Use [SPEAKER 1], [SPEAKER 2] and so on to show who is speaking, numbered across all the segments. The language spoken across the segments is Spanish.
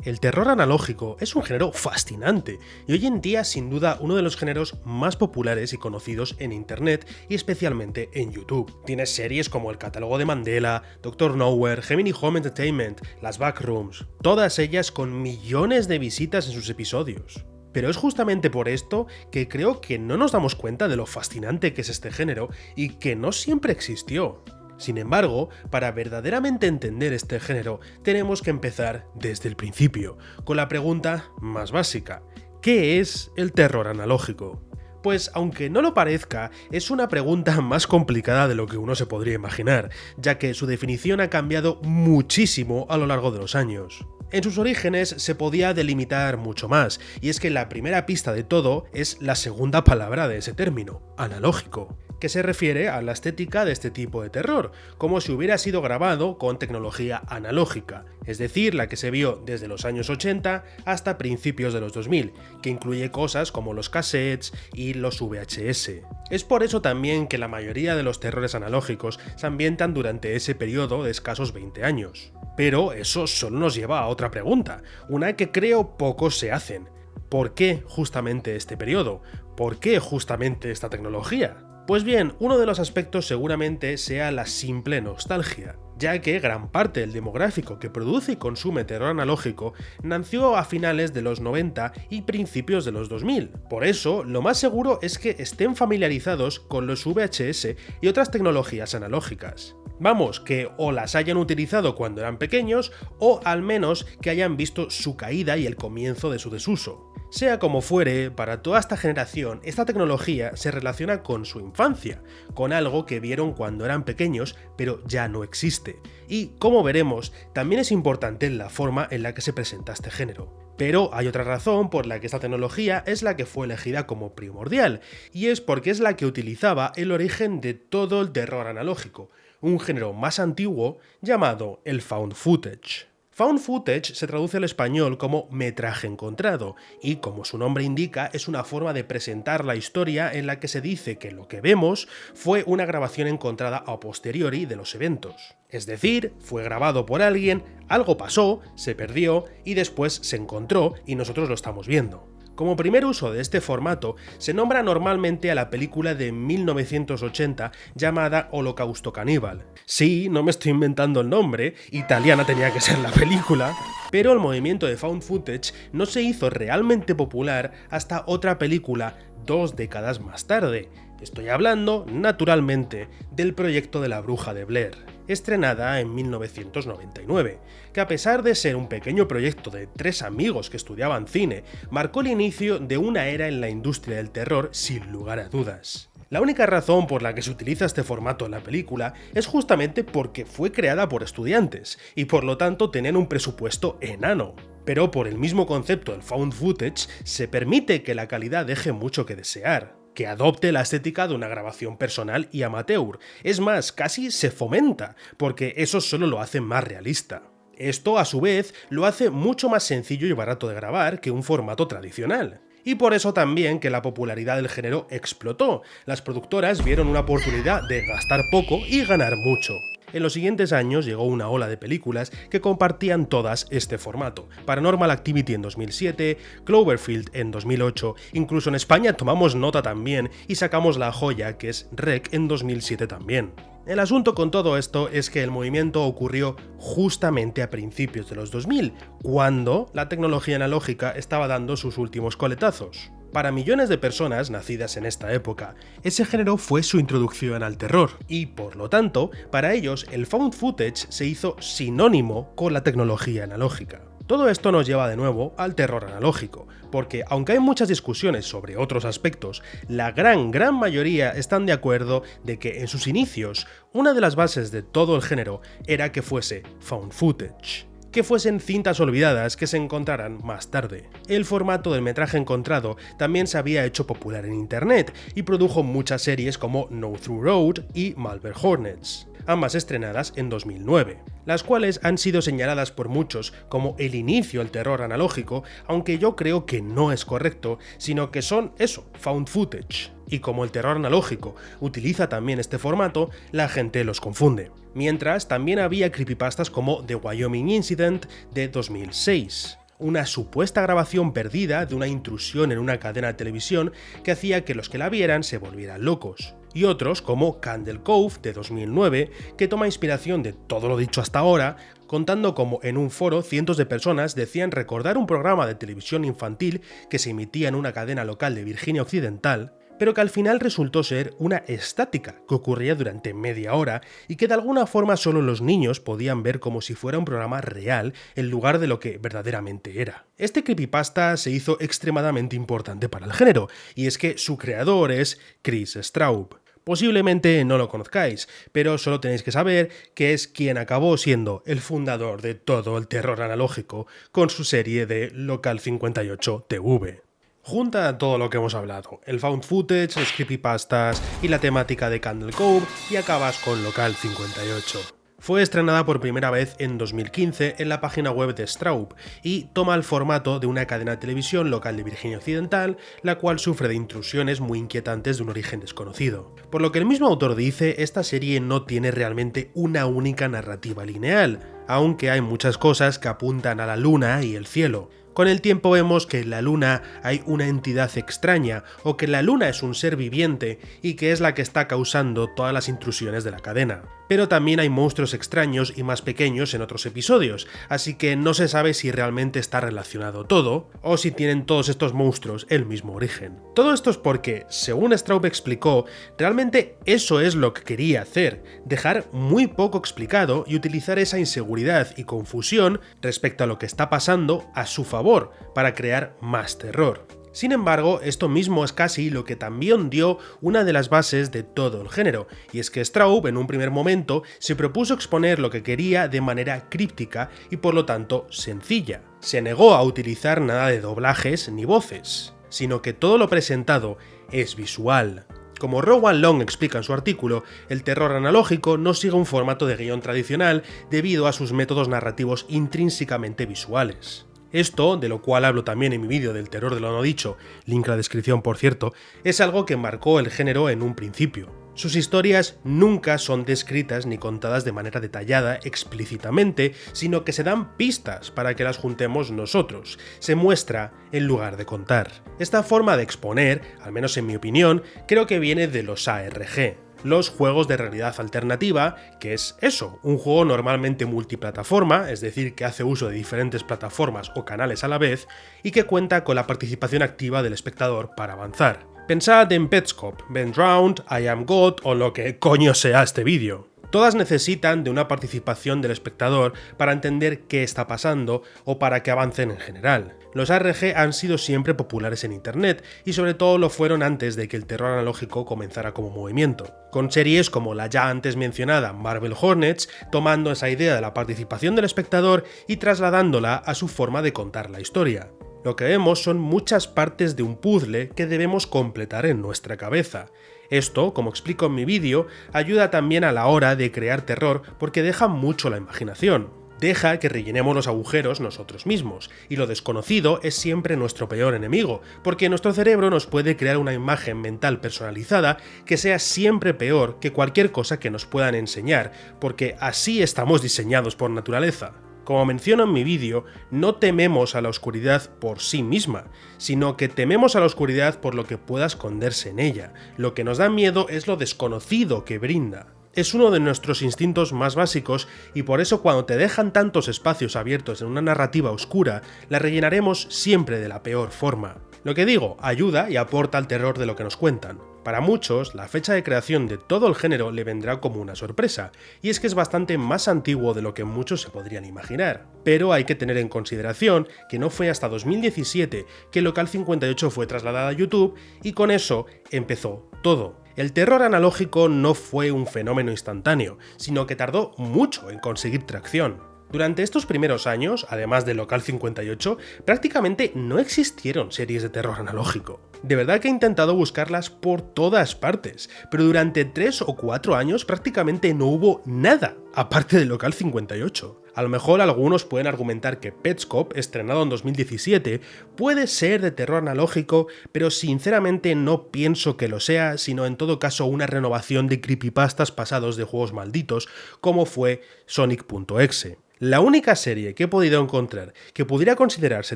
[SPEAKER 1] El terror analógico es un género fascinante y hoy en día sin duda uno de los géneros más populares y conocidos en internet y especialmente en YouTube. Tienes series como El Catálogo de Mandela, Doctor Nowhere, Gemini Home Entertainment, Las Backrooms, todas ellas con millones de visitas en sus episodios. Pero es justamente por esto que creo que no nos damos cuenta de lo fascinante que es este género y que no siempre existió. Sin embargo, para verdaderamente entender este género, tenemos que empezar desde el principio, con la pregunta más básica: ¿qué es el terror analógico? Pues aunque no lo parezca, es una pregunta más complicada de lo que uno se podría imaginar, ya que su definición ha cambiado muchísimo a lo largo de los años. En sus orígenes se podía delimitar mucho más, y es que la primera pista de todo es la segunda palabra de ese término, analógico, que se refiere a la estética de este tipo de terror, como si hubiera sido grabado con tecnología analógica, es decir, la que se vio desde los años 80 hasta principios de los 2000, que incluye cosas como los cassettes y los VHS. Es por eso también que la mayoría de los terrores analógicos se ambientan durante ese periodo de escasos 20 años. Pero eso solo nos lleva a otra pregunta, una que creo pocos se hacen. ¿Por qué justamente este periodo? ¿Por qué justamente esta tecnología? Pues bien, uno de los aspectos seguramente sea la simple nostalgia, ya que gran parte del demográfico que produce y consume terror analógico nació a finales de los 90 y principios de los 2000. Por eso, lo más seguro es que estén familiarizados con los VHS y otras tecnologías analógicas. Vamos, que o las hayan utilizado cuando eran pequeños o al menos que hayan visto su caída y el comienzo de su desuso. Sea como fuere, para toda esta generación, esta tecnología se relaciona con su infancia, con algo que vieron cuando eran pequeños, pero ya no existe. Y, como veremos, también es importante la forma en la que se presenta este género. Pero hay otra razón por la que esta tecnología es la que fue elegida como primordial, y es porque es la que utilizaba el origen de todo el terror analógico, un género más antiguo llamado el found footage. Found footage se traduce al español como metraje encontrado, y como su nombre indica, es una forma de presentar la historia en la que se dice que lo que vemos fue una grabación encontrada a posteriori de los eventos. Es decir, fue grabado por alguien, algo pasó, se perdió y después se encontró y nosotros lo estamos viendo. Como primer uso de este formato, se nombra normalmente a la película de 1980 llamada Holocausto Caníbal. Sí, no me estoy inventando el nombre, italiana tenía que ser la película, pero el movimiento de found footage no se hizo realmente popular hasta otra película 2 décadas más tarde. Estoy hablando, naturalmente, del proyecto de la Bruja de Blair, estrenada en 1999, que a pesar de ser un pequeño proyecto de 3 amigos que estudiaban cine, marcó el inicio de una era en la industria del terror sin lugar a dudas. La única razón por la que se utiliza este formato en la película es justamente porque fue creada por estudiantes, y por lo tanto tenían un presupuesto enano. Pero por el mismo concepto del found footage, se permite que la calidad deje mucho que desear, que adopte la estética de una grabación personal y amateur. Es más, casi se fomenta, porque eso solo lo hace más realista. Esto, a su vez, lo hace mucho más sencillo y barato de grabar que un formato tradicional. Y por eso también que la popularidad del género explotó. Las productoras vieron una oportunidad de gastar poco y ganar mucho. En los siguientes años llegó una ola de películas que compartían todas este formato. Paranormal Activity en 2007, Cloverfield en 2008, incluso en España tomamos nota también y sacamos la joya que es REC en 2007 también. El asunto con todo esto es que el movimiento ocurrió justamente a principios de los 2000, cuando la tecnología analógica estaba dando sus últimos coletazos. Para millones de personas nacidas en esta época, ese género fue su introducción al terror, y por lo tanto, para ellos el found footage se hizo sinónimo con la tecnología analógica. Todo esto nos lleva de nuevo al terror analógico, porque aunque hay muchas discusiones sobre otros aspectos, la gran mayoría están de acuerdo de que en sus inicios, una de las bases de todo el género era que fuese found footage, que fuesen cintas olvidadas que se encontraran más tarde. El formato del metraje encontrado también se había hecho popular en internet y produjo muchas series como No Through Road y Malvern Hornets, ambas estrenadas en 2009, las cuales han sido señaladas por muchos como el inicio del terror analógico, aunque yo creo que no es correcto, sino que son eso, found footage. Y como el terror analógico utiliza también este formato, la gente los confunde. Mientras, también había creepypastas como The Wyoming Incident de 2006, una supuesta grabación perdida de una intrusión en una cadena de televisión que hacía que los que la vieran se volvieran locos. Y otros, como Candle Cove de 2009, que toma inspiración de todo lo dicho hasta ahora, contando cómo en un foro cientos de personas decían recordar un programa de televisión infantil que se emitía en una cadena local de Virginia Occidental, pero que al final resultó ser una estática que ocurría durante media hora y que de alguna forma solo los niños podían ver como si fuera un programa real en lugar de lo que verdaderamente era. Este creepypasta se hizo extremadamente importante para el género, y es que su creador es Chris Straub. Posiblemente no lo conozcáis, pero solo tenéis que saber que es quien acabó siendo el fundador de todo el terror analógico con su serie de Local 58 TV. Junta todo lo que hemos hablado, el found footage, los creepypastas y la temática de Candle Cove y acabas con Local 58. Fue estrenada por primera vez en 2015 en la página web de Straub y toma el formato de una cadena de televisión local de Virginia Occidental, la cual sufre de intrusiones muy inquietantes de un origen desconocido. Por lo que el mismo autor dice, esta serie no tiene realmente una única narrativa lineal, aunque hay muchas cosas que apuntan a la luna y el cielo. Con el tiempo vemos que en la luna hay una entidad extraña, o que la luna es un ser viviente y que es la que está causando todas las intrusiones de la cadena. Pero también hay monstruos extraños y más pequeños en otros episodios, así que no se sabe si realmente está relacionado todo, o si tienen todos estos monstruos el mismo origen. Todo esto es porque, según Straub explicó, realmente eso es lo que quería hacer, dejar muy poco explicado y utilizar esa inseguridad y confusión respecto a lo que está pasando a su favor, para crear más terror. Sin embargo, esto mismo es casi lo que también dio una de las bases de todo el género, y es que Straub en un primer momento se propuso exponer lo que quería de manera críptica y por lo tanto sencilla. Se negó a utilizar nada de doblajes ni voces, sino que todo lo presentado es visual. Como Rowan Long explica en su artículo, el terror analógico no sigue un formato de guión tradicional debido a sus métodos narrativos intrínsecamente visuales. Esto, de lo cual hablo también en mi vídeo del terror de lo no dicho, link en la descripción por cierto, es algo que marcó el género en un principio. Sus historias nunca son descritas ni contadas de manera detallada explícitamente, sino que se dan pistas para que las juntemos nosotros. Se muestra en lugar de contar. Esta forma de exponer, al menos en mi opinión, creo que viene de los ARG. Los juegos de realidad alternativa, que es eso, un juego normalmente multiplataforma, es decir, que hace uso de diferentes plataformas o canales a la vez, y que cuenta con la participación activa del espectador para avanzar. Pensad en Petscop, Ben Drowned, I Am God o lo que coño sea este vídeo. Todas necesitan de una participación del espectador para entender qué está pasando o para que avancen en general. Los ARG han sido siempre populares en internet y sobre todo lo fueron antes de que el terror analógico comenzara como movimiento, con series como la ya antes mencionada Marble Hornets tomando esa idea de la participación del espectador y trasladándola a su forma de contar la historia. Lo que vemos son muchas partes de un puzzle que debemos completar en nuestra cabeza. Esto, como explico en mi vídeo, ayuda también a la hora de crear terror porque deja mucho la imaginación. Deja que rellenemos los agujeros nosotros mismos, y lo desconocido es siempre nuestro peor enemigo, porque nuestro cerebro nos puede crear una imagen mental personalizada que sea siempre peor que cualquier cosa que nos puedan enseñar, porque así estamos diseñados por naturaleza. Como menciono en mi vídeo, no tememos a la oscuridad por sí misma, sino que tememos a la oscuridad por lo que pueda esconderse en ella. Lo que nos da miedo es lo desconocido que brinda. Es uno de nuestros instintos más básicos y por eso cuando te dejan tantos espacios abiertos en una narrativa oscura, la rellenaremos siempre de la peor forma. Lo que digo, ayuda y aporta al terror de lo que nos cuentan. Para muchos, la fecha de creación de todo el género le vendrá como una sorpresa, y es que es bastante más antiguo de lo que muchos se podrían imaginar. Pero hay que tener en consideración que no fue hasta 2017 que Local 58 fue trasladada a YouTube y con eso empezó todo. El terror analógico no fue un fenómeno instantáneo, sino que tardó mucho en conseguir tracción. Durante estos primeros años, además de Local 58, prácticamente no existieron series de terror analógico. De verdad que he intentado buscarlas por todas partes, pero durante 3 o 4 años prácticamente no hubo nada, aparte de Local 58. A lo mejor algunos pueden argumentar que Petscop, estrenado en 2017, puede ser de terror analógico, pero sinceramente no pienso que lo sea, sino en todo caso una renovación de creepypastas pasados de juegos malditos, como fue Sonic.exe. La única serie que he podido encontrar que pudiera considerarse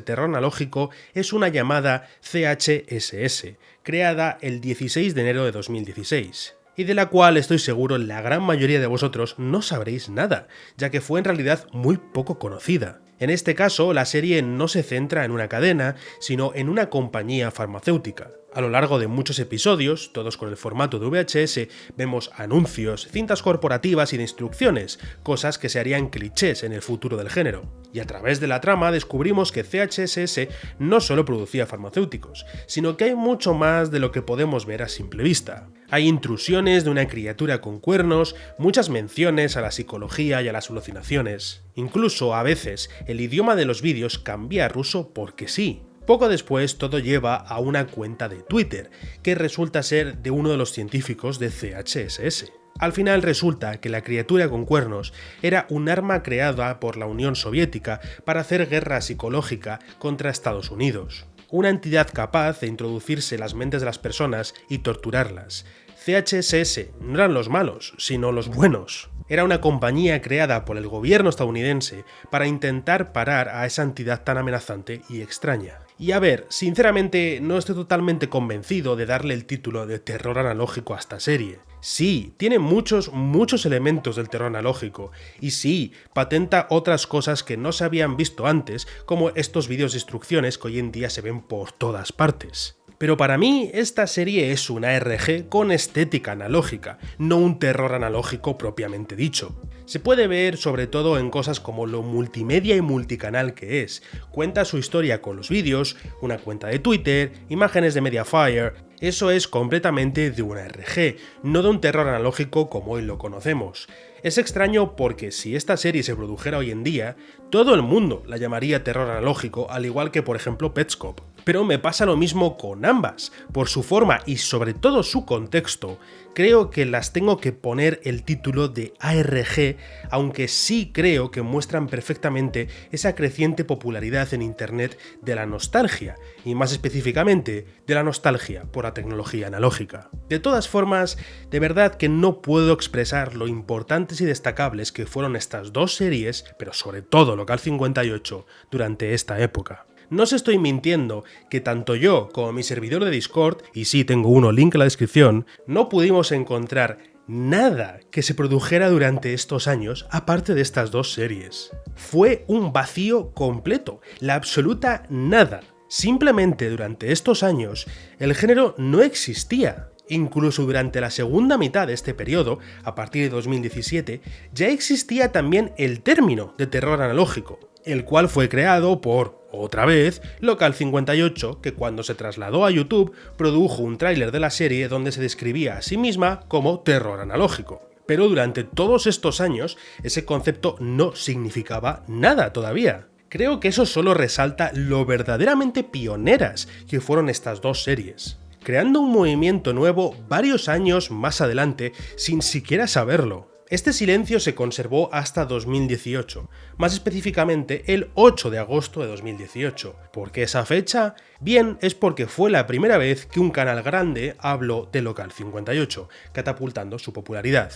[SPEAKER 1] terror analógico es una llamada CHSS, creada el 16 de enero de 2016. Y de la cual estoy seguro la gran mayoría de vosotros no sabréis nada, ya que fue en realidad muy poco conocida. En este caso, la serie no se centra en una cadena, sino en una compañía farmacéutica. A lo largo de muchos episodios, todos con el formato de VHS, vemos anuncios, cintas corporativas y de instrucciones, cosas que se harían clichés en el futuro del género. Y a través de la trama descubrimos que CHSS no solo producía farmacéuticos, sino que hay mucho más de lo que podemos ver a simple vista. Hay intrusiones de una criatura con cuernos, muchas menciones a la psicología y a las alucinaciones. Incluso, a veces, el idioma de los vídeos cambia a ruso porque sí. Poco después todo lleva a una cuenta de Twitter, que resulta ser de uno de los científicos de CHSS. Al final resulta que la criatura con cuernos era un arma creada por la Unión Soviética para hacer guerra psicológica contra Estados Unidos. Una entidad capaz de introducirse en las mentes de las personas y torturarlas. CHSS no eran los malos, sino los buenos. Era una compañía creada por el gobierno estadounidense para intentar parar a esa entidad tan amenazante y extraña. Y a ver, sinceramente no estoy totalmente convencido de darle el título de terror analógico a esta serie. Sí, tiene muchos elementos del terror analógico, y sí, patenta otras cosas que no se habían visto antes, como estos vídeos de instrucciones que hoy en día se ven por todas partes. Pero para mí esta serie es una RPG con estética analógica, no un terror analógico propiamente dicho. Se puede ver sobre todo en cosas como lo multimedia y multicanal que es. Cuenta su historia con los vídeos, una cuenta de Twitter, imágenes de Mediafire. Eso es completamente de una RPG, no de un terror analógico como hoy lo conocemos. Es extraño porque si esta serie se produjera hoy en día, todo el mundo la llamaría terror analógico, al igual que por ejemplo Petscop. Pero me pasa lo mismo con ambas. Por su forma y sobre todo su contexto, creo que las tengo que poner el título de ARG, aunque sí creo que muestran perfectamente esa creciente popularidad en internet de la nostalgia, y más específicamente de la nostalgia por la tecnología analógica. De todas formas, de verdad que no puedo expresar lo importantes y destacables que fueron estas dos series, pero sobre todo Local 58, durante esta época. No os estoy mintiendo que tanto yo como mi servidor de Discord, y sí tengo uno, link en la descripción, no pudimos encontrar nada que se produjera durante estos años aparte de estas dos series. Fue un vacío completo, la absoluta nada. Simplemente durante estos años el género no existía. Incluso durante la segunda mitad de este periodo, a partir de 2017, ya existía también el término de terror analógico, el cual fue creado por, otra vez, Local 58, que cuando se trasladó a YouTube produjo un tráiler de la serie donde se describía a sí misma como terror analógico. Pero durante todos estos años, ese concepto no significaba nada todavía. Creo que eso solo resalta lo verdaderamente pioneras que fueron estas dos series, creando un movimiento nuevo varios años más adelante sin siquiera saberlo. Este silencio se conservó hasta 2018, más específicamente el 8 de agosto de 2018. ¿Por qué esa fecha? Bien, es porque fue la primera vez que un canal grande habló de Local 58, catapultando su popularidad.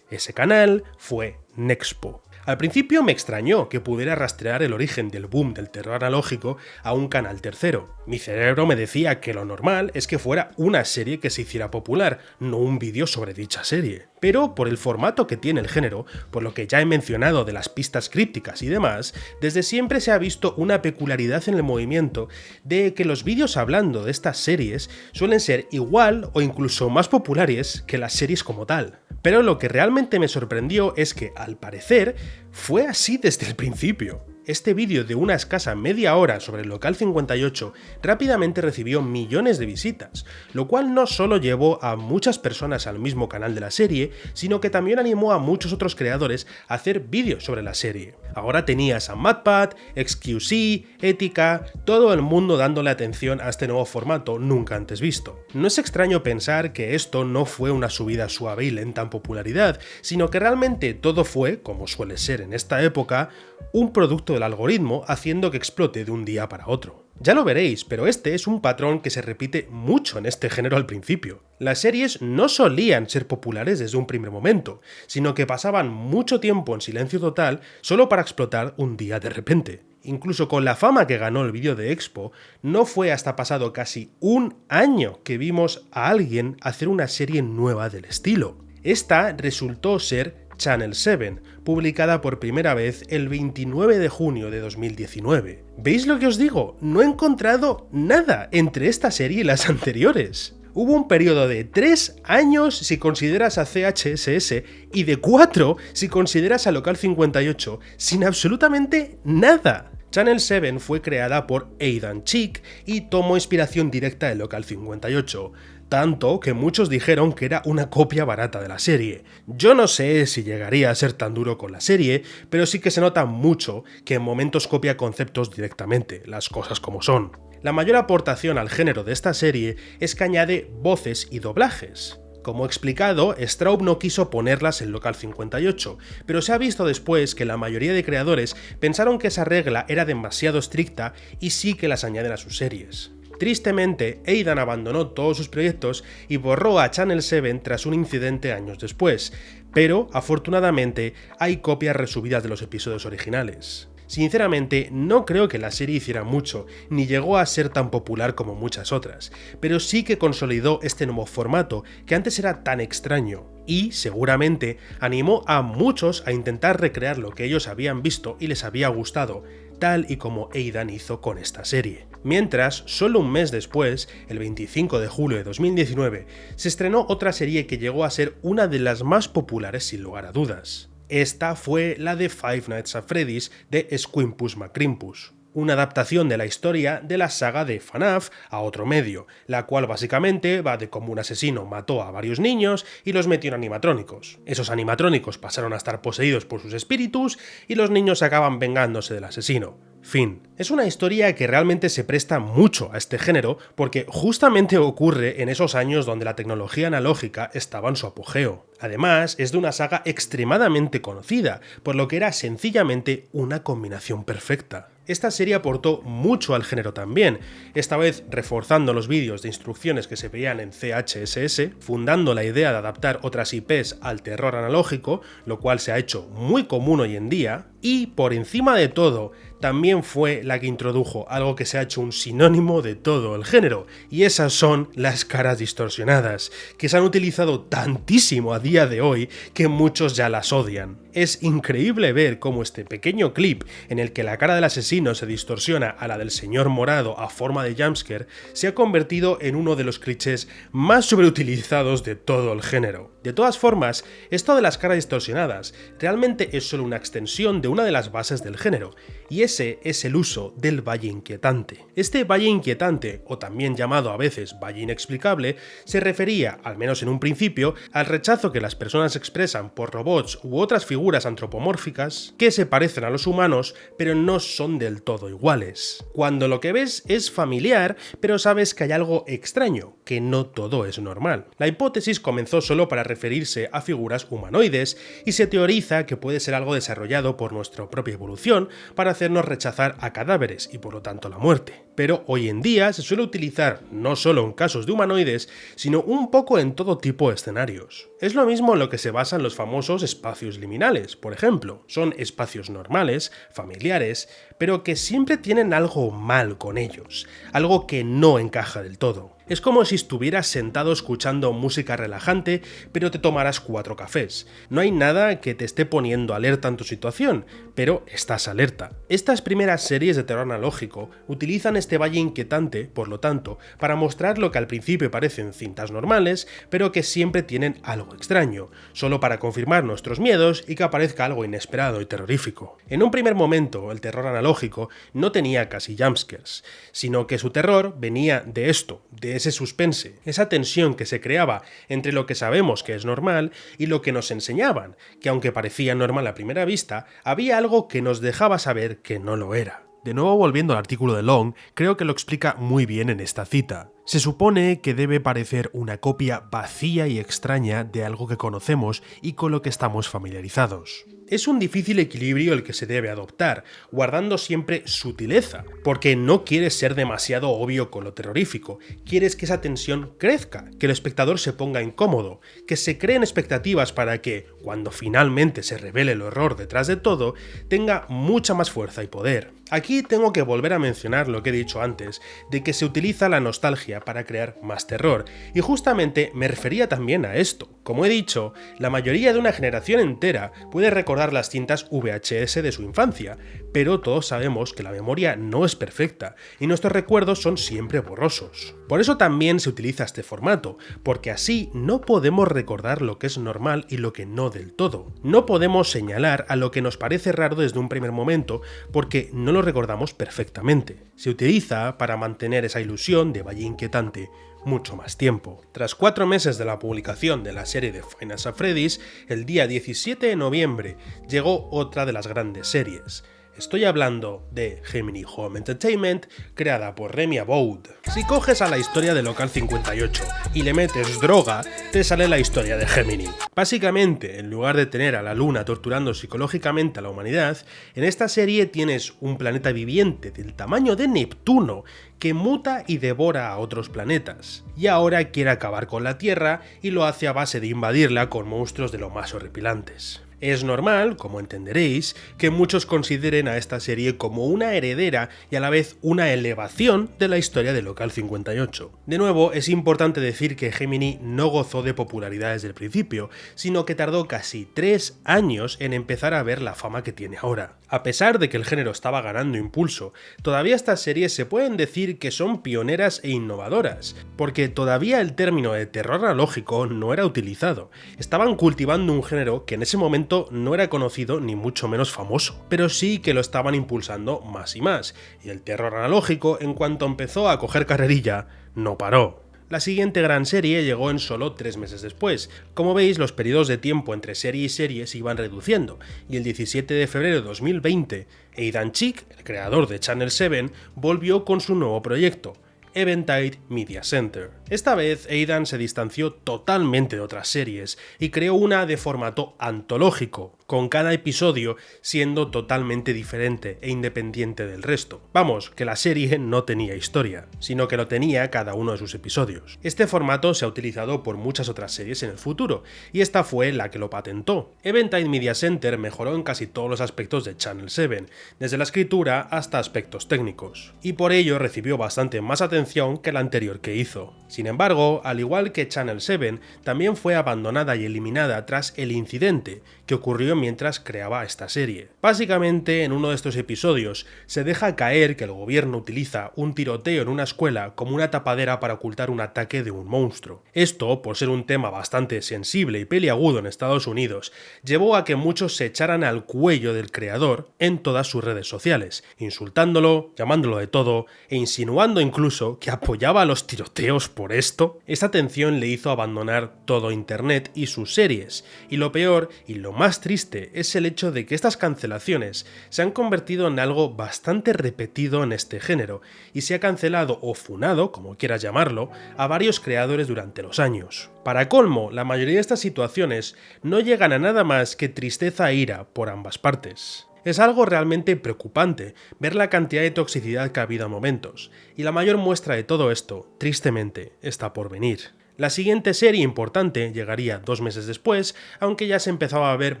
[SPEAKER 1] Ese canal fue Nexpo. Al principio me extrañó que pudiera rastrear el origen del boom del terror analógico a un canal tercero. Mi cerebro me decía que lo normal es que fuera una serie que se hiciera popular, no un vídeo sobre dicha serie. Pero por el formato que tiene el género, por lo que ya he mencionado de las pistas crípticas y demás, desde siempre se ha visto una peculiaridad en el movimiento de que los vídeos hablando de estas series suelen ser igual o incluso más populares que las series como tal. Pero lo que realmente me sorprendió es que, al parecer, fue así desde el principio. Este vídeo de una escasa media hora sobre el Local 58 rápidamente recibió millones de visitas, lo cual no solo llevó a muchas personas al mismo canal de la serie, sino que también animó a muchos otros creadores a hacer vídeos sobre la serie. Ahora tenías a MatPat, XQC, Ética, todo el mundo dándole atención a este nuevo formato nunca antes visto. No es extraño pensar que esto no fue una subida suave y lenta en popularidad, sino que realmente todo fue, como suele ser en esta época, un producto del algoritmo haciendo que explote de un día para otro. Ya lo veréis, pero este es un patrón que se repite mucho en este género al principio. Las series no solían ser populares desde un primer momento, sino que pasaban mucho tiempo en silencio total solo para explotar un día de repente. Incluso con la fama que ganó el vídeo de Expo, no fue hasta pasado casi un año que vimos a alguien hacer una serie nueva del estilo. Esta resultó ser Channel 7, publicada por primera vez el 29 de junio de 2019. ¿Veis lo que os digo? No he encontrado nada entre esta serie y las anteriores. Hubo un periodo de 3 años si consideras a CHSS y de 4 si consideras a Local 58, sin absolutamente nada. Channel 7 fue creada por Aidan Chick y tomó inspiración directa de Local 58, tanto que muchos dijeron que era una copia barata de la serie. Yo no sé si llegaría a ser tan duro con la serie, pero sí que se nota mucho que en momentos copia conceptos directamente, las cosas como son. La mayor aportación al género de esta serie es que añade voces y doblajes. Como explicado, Straub no quiso ponerlas en Local 58, pero se ha visto después que la mayoría de creadores pensaron que esa regla era demasiado estricta y sí que las añaden a sus series. Tristemente, Aidan abandonó todos sus proyectos y borró a Channel 7 tras un incidente años después, pero afortunadamente hay copias resubidas de los episodios originales. Sinceramente, no creo que la serie hiciera mucho, ni llegó a ser tan popular como muchas otras, pero sí que consolidó este nuevo formato que antes era tan extraño, y seguramente animó a muchos a intentar recrear lo que ellos habían visto y les había gustado, tal y como Aidan hizo con esta serie. Mientras, solo un mes después, el 25 de julio de 2019, se estrenó otra serie que llegó a ser una de las más populares sin lugar a dudas. Esta fue la de Five Nights at Freddy's de Squimpus McCrimpus, una adaptación de la historia de la saga de FNAF a otro medio, la cual básicamente va de cómo un asesino mató a varios niños y los metió en animatrónicos. Esos animatrónicos pasaron a estar poseídos por sus espíritus y los niños acaban vengándose del asesino. Fin. Es una historia que realmente se presta mucho a este género porque justamente ocurre en esos años donde la tecnología analógica estaba en su apogeo. Además, es de una saga extremadamente conocida, por lo que era sencillamente una combinación perfecta. Esta serie aportó mucho al género también, esta vez reforzando los vídeos de instrucciones que se veían en CHSS, fundando la idea de adaptar otras IPs al terror analógico, lo cual se ha hecho muy común hoy en día, y por encima de todo, también fue la que introdujo algo que se ha hecho un sinónimo de todo el género, y esas son las caras distorsionadas, que se han utilizado tantísimo a día de hoy que muchos ya las odian. Es increíble ver cómo este pequeño clip en el que la cara del asesino se distorsiona a la del señor morado a forma de jumpscare se ha convertido en uno de los clichés más sobreutilizados de todo el género. De todas formas, esto de las caras distorsionadas realmente es solo una extensión de una de las bases del género, y ese es el uso del valle inquietante. Este valle inquietante, o también llamado a veces valle inexplicable, se refería, al menos en un principio, al rechazo que las personas expresan por robots u otras figuras antropomórficas que se parecen a los humanos, pero no son del todo iguales. Cuando lo que ves es familiar, pero sabes que hay algo extraño, que no todo es normal. La hipótesis comenzó solo para referirse a figuras humanoides, y se teoriza que puede ser algo desarrollado por nuestra propia evolución para hacernos rechazar a cadáveres y por lo tanto la muerte. Pero hoy en día se suele utilizar no solo en casos de humanoides, sino un poco en todo tipo de escenarios. Es lo mismo en lo que se basan los famosos espacios liminales, por ejemplo. Son espacios normales, familiares, pero que siempre tienen algo mal con ellos, algo que no encaja del todo. Es como si estuvieras sentado escuchando música relajante, pero te tomaras 4 cafés. No hay nada que te esté poniendo alerta en tu situación, pero estás alerta. Estas primeras series de terror analógico utilizan este valle inquietante, por lo tanto, para mostrar lo que al principio parecen cintas normales, pero que siempre tienen algo extraño, solo para confirmar nuestros miedos y que aparezca algo inesperado y terrorífico. En un primer momento, el terror analógico no tenía casi jumpscares, sino que su terror venía de esto, de ese suspense, esa tensión que se creaba entre lo que sabemos que es normal y lo que nos enseñaban, que aunque parecía normal a primera vista, había algo que nos dejaba saber que no lo era. De nuevo volviendo al artículo de Long, creo que lo explica muy bien en esta cita. Se supone que debe parecer una copia vacía y extraña de algo que conocemos y con lo que estamos familiarizados. Es un difícil equilibrio el que se debe adoptar, guardando siempre sutileza, porque no quieres ser demasiado obvio con lo terrorífico, quieres que esa tensión crezca, que el espectador se ponga incómodo, que se creen expectativas para que, cuando finalmente se revele el horror detrás de todo, tenga mucha más fuerza y poder. Aquí tengo que volver a mencionar lo que he dicho antes, de que se utiliza la nostalgia para crear más terror, y justamente me refería también a esto. Como he dicho, la mayoría de una generación entera puede recordar las cintas VHS de su infancia, pero todos sabemos que la memoria no es perfecta, y nuestros recuerdos son siempre borrosos. Por eso también se utiliza este formato, porque así no podemos recordar lo que es normal y lo que no del todo. No podemos señalar a lo que nos parece raro desde un primer momento, porque no lo recordamos perfectamente. Se utiliza para mantener esa ilusión de valle inquietante mucho más tiempo. Tras 4 meses de la publicación de la serie de Five Nights at Freddy's, el día 17 de noviembre llegó otra de las grandes series. Estoy hablando de Gemini Home Entertainment, creada por Remy Aboud. Si coges a la historia de Local 58 y le metes droga, te sale la historia de Gemini. Básicamente, en lugar de tener a la Luna torturando psicológicamente a la humanidad, en esta serie tienes un planeta viviente del tamaño de Neptuno que muta y devora a otros planetas, y ahora quiere acabar con la Tierra y lo hace a base de invadirla con monstruos de lo más horripilantes. Es normal, como entenderéis, que muchos consideren a esta serie como una heredera y a la vez una elevación de la historia de Local 58. De nuevo, es importante decir que Gemini no gozó de popularidad desde el principio, sino que tardó casi 3 años en empezar a ver la fama que tiene ahora. A pesar de que el género estaba ganando impulso, todavía estas series se pueden decir que son pioneras e innovadoras, porque todavía el término de terror analógico no era utilizado. Estaban cultivando un género que en ese momento no era conocido ni mucho menos famoso, pero sí que lo estaban impulsando más y más, y el terror analógico, en cuanto empezó a coger carrerilla, no paró. La siguiente gran serie llegó en solo 3 meses después. Como veis, los periodos de tiempo entre serie y serie se iban reduciendo, y el 17 de febrero de 2020, Aidan Chick, el creador de Channel 7, volvió con su nuevo proyecto, Eventide Media Center. Esta vez Aidan se distanció totalmente de otras series y creó una de formato antológico, con cada episodio siendo totalmente diferente e independiente del resto. Vamos, que la serie no tenía historia, sino que lo tenía cada uno de sus episodios. Este formato se ha utilizado por muchas otras series en el futuro, y esta fue la que lo patentó. Eventide Media Center mejoró en casi todos los aspectos de Channel 7, desde la escritura hasta aspectos técnicos, y por ello recibió bastante más atención que la anterior que hizo. Sin embargo, al igual que Channel 7, también fue abandonada y eliminada tras el incidente que ocurrió mientras creaba esta serie. Básicamente, en uno de estos episodios, se deja caer que el gobierno utiliza un tiroteo en una escuela como una tapadera para ocultar un ataque de un monstruo. Esto, por ser un tema bastante sensible y peliagudo en Estados Unidos, llevó a que muchos se echaran al cuello del creador en todas sus redes sociales, insultándolo, llamándolo de todo e insinuando incluso que apoyaba a los tiroteos por esto. Esta tensión le hizo abandonar todo internet y sus series, y lo peor y lo más triste es el hecho de que estas cancelaciones se han convertido en algo bastante repetido en este género, y se ha cancelado o funado, como quieras llamarlo, a varios creadores durante los años. Para colmo, la mayoría de estas situaciones no llegan a nada más que tristeza e ira por ambas partes. Es algo realmente preocupante ver la cantidad de toxicidad que ha habido a momentos, y la mayor muestra de todo esto, tristemente, está por venir. La siguiente serie importante llegaría 2 meses después, aunque ya se empezaba a ver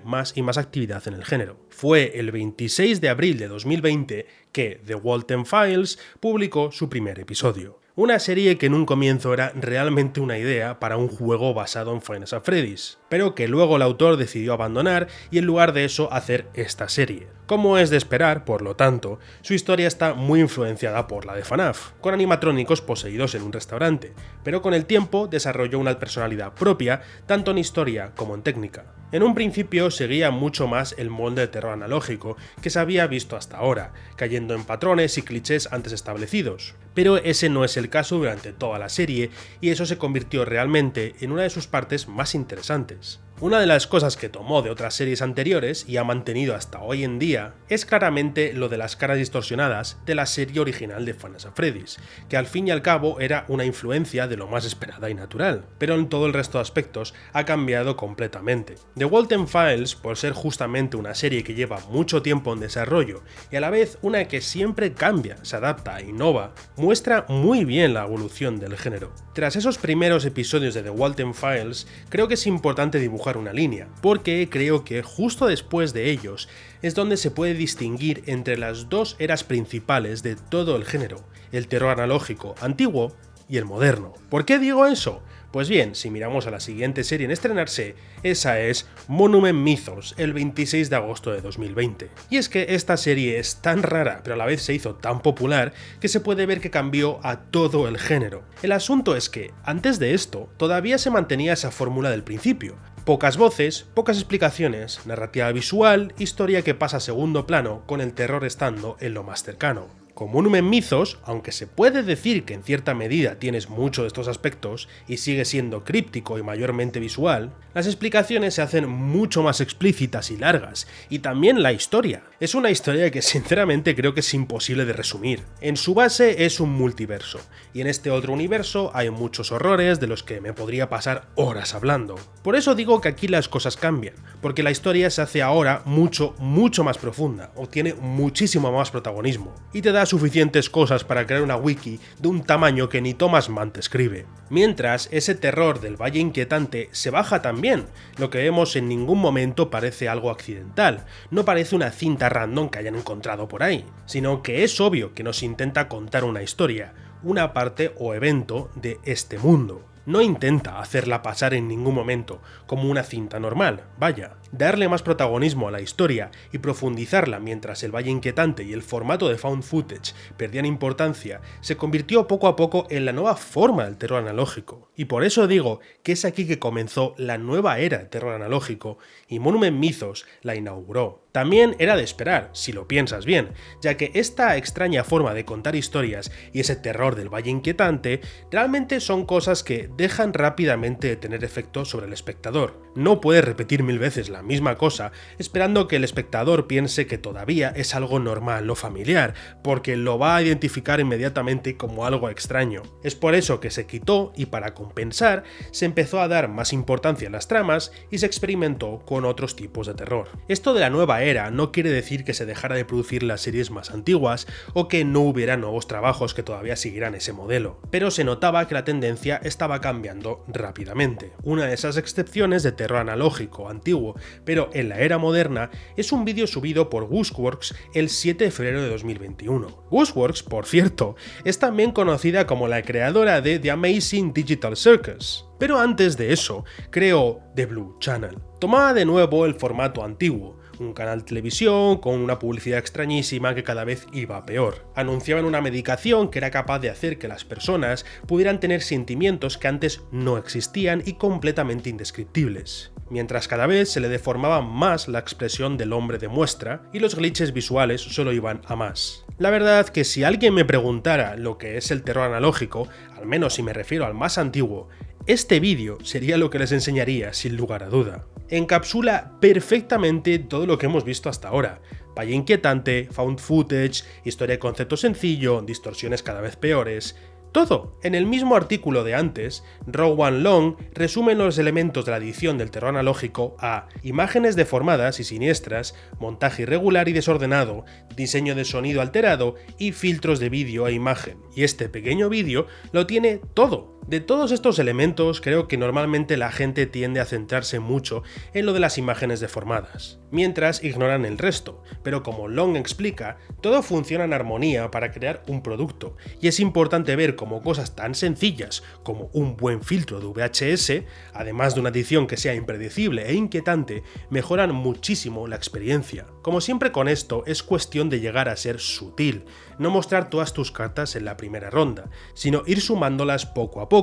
[SPEAKER 1] más y más actividad en el género. Fue el 26 de abril de 2020 que The Walton Files publicó su primer episodio. Una serie que en un comienzo era realmente una idea para un juego basado en Five Nights at Freddy's, pero que luego el autor decidió abandonar y en lugar de eso hacer esta serie. Como es de esperar, por lo tanto, su historia está muy influenciada por la de FNAF, con animatrónicos poseídos en un restaurante, pero con el tiempo desarrolló una personalidad propia, tanto en historia como en técnica. En un principio seguía mucho más el molde de terror analógico que se había visto hasta ahora, cayendo en patrones y clichés antes establecidos, pero ese no es el caso durante toda la serie, y eso se convirtió realmente en una de sus partes más interesantes. Una de las cosas que tomó de otras series anteriores y ha mantenido hasta hoy en día es claramente lo de las caras distorsionadas de la serie original de Five Nights at Freddy's, que al fin y al cabo era una influencia de lo más esperada y natural, pero en todo el resto de aspectos ha cambiado completamente. The Walden Files, por ser justamente una serie que lleva mucho tiempo en desarrollo y a la vez una que siempre cambia, se adapta e innova, muestra muy bien la evolución del género. Tras esos primeros episodios de The Walden Files, creo que es importante dibujar una línea, porque creo que justo después de ellos es donde se puede distinguir entre las dos eras principales de todo el género, el terror analógico antiguo y el moderno. ¿Por qué digo eso? Pues bien, si miramos a la siguiente serie en estrenarse, esa es Monument Mythos, el 26 de agosto de 2020. Y es que esta serie es tan rara, pero a la vez se hizo tan popular, que se puede ver que cambió a todo el género. El asunto es que, antes de esto, todavía se mantenía esa fórmula del principio. Pocas voces, pocas explicaciones, narrativa visual, historia que pasa a segundo plano, con el terror estando en lo más cercano. Con Monument Mythos, aunque se puede decir que en cierta medida tienes mucho de estos aspectos y sigue siendo críptico y mayormente visual, las explicaciones se hacen mucho más explícitas y largas, y también la historia. Es una historia que sinceramente creo que es imposible de resumir. En su base es un multiverso, y en este otro universo hay muchos horrores de los que me podría pasar horas hablando. Por eso digo que aquí las cosas cambian, porque la historia se hace ahora mucho más profunda, o tiene muchísimo más protagonismo, y te da suficientes cosas para crear una wiki de un tamaño que ni Thomas Mann te escribe. Mientras, ese terror del Valle Inquietante se baja también, lo que vemos en ningún momento parece algo accidental, no parece una cinta random que hayan encontrado por ahí, sino que es obvio que nos intenta contar una historia, una parte o evento de este mundo. No intenta hacerla pasar en ningún momento como una cinta normal, vaya. Darle más protagonismo a la historia y profundizarla mientras el Valle Inquietante y el formato de found footage perdían importancia, se convirtió poco a poco en la nueva forma del terror analógico. Y por eso digo que es aquí que comenzó la nueva era del terror analógico, y Monument Mythos la inauguró. También era de esperar, si lo piensas bien, ya que esta extraña forma de contar historias y ese terror del Valle Inquietante realmente son cosas que dejan rápidamente de tener efecto sobre el espectador. No puedes repetir 1000 veces la misma cosa esperando que el espectador piense que todavía es algo normal o familiar, porque lo va a identificar inmediatamente como algo extraño. Es por eso que se quitó y para compensar se empezó a dar más importancia a las tramas y se experimentó con otros tipos de terror. Esto de la nueva era no quiere decir que se dejara de producir las series más antiguas o que no hubiera nuevos trabajos que todavía siguieran ese modelo, pero se notaba que la tendencia estaba cambiando rápidamente. Una de esas excepciones de terror analógico antiguo, pero en la era moderna, es un vídeo subido por Gooseworks el 7 de febrero de 2021. Gooseworks, por cierto, es también conocida como la creadora de The Amazing Digital Circus. Pero antes de eso, creó The Blue Channel. Tomaba de nuevo el formato antiguo, un canal de televisión con una publicidad extrañísima que cada vez iba peor. Anunciaban una medicación que era capaz de hacer que las personas pudieran tener sentimientos que antes no existían y completamente indescriptibles, mientras cada vez se le deformaba más la expresión del hombre de muestra y los glitches visuales solo iban a más. La verdad que si alguien me preguntara lo que es el terror analógico, al menos si me refiero al más antiguo, este vídeo sería lo que les enseñaría sin lugar a duda. Encapsula perfectamente todo lo que hemos visto hasta ahora. Valle Inquietante, found footage, historia de concepto sencillo, distorsiones cada vez peores. Todo. En el mismo artículo de antes, Rowan Long resume los elementos de la edición del terror analógico a imágenes deformadas y siniestras, montaje irregular y desordenado, diseño de sonido alterado y filtros de vídeo e imagen. Y este pequeño vídeo lo tiene todo. De todos estos elementos, creo que normalmente la gente tiende a centrarse mucho en lo de las imágenes deformadas, mientras ignoran el resto, pero como Long explica, todo funciona en armonía para crear un producto, y es importante ver cómo cosas tan sencillas como un buen filtro de VHS, además de una edición que sea impredecible e inquietante, mejoran muchísimo la experiencia. Como siempre con esto, es cuestión de llegar a ser sutil, no mostrar todas tus cartas en la primera ronda, sino ir sumándolas poco a poco,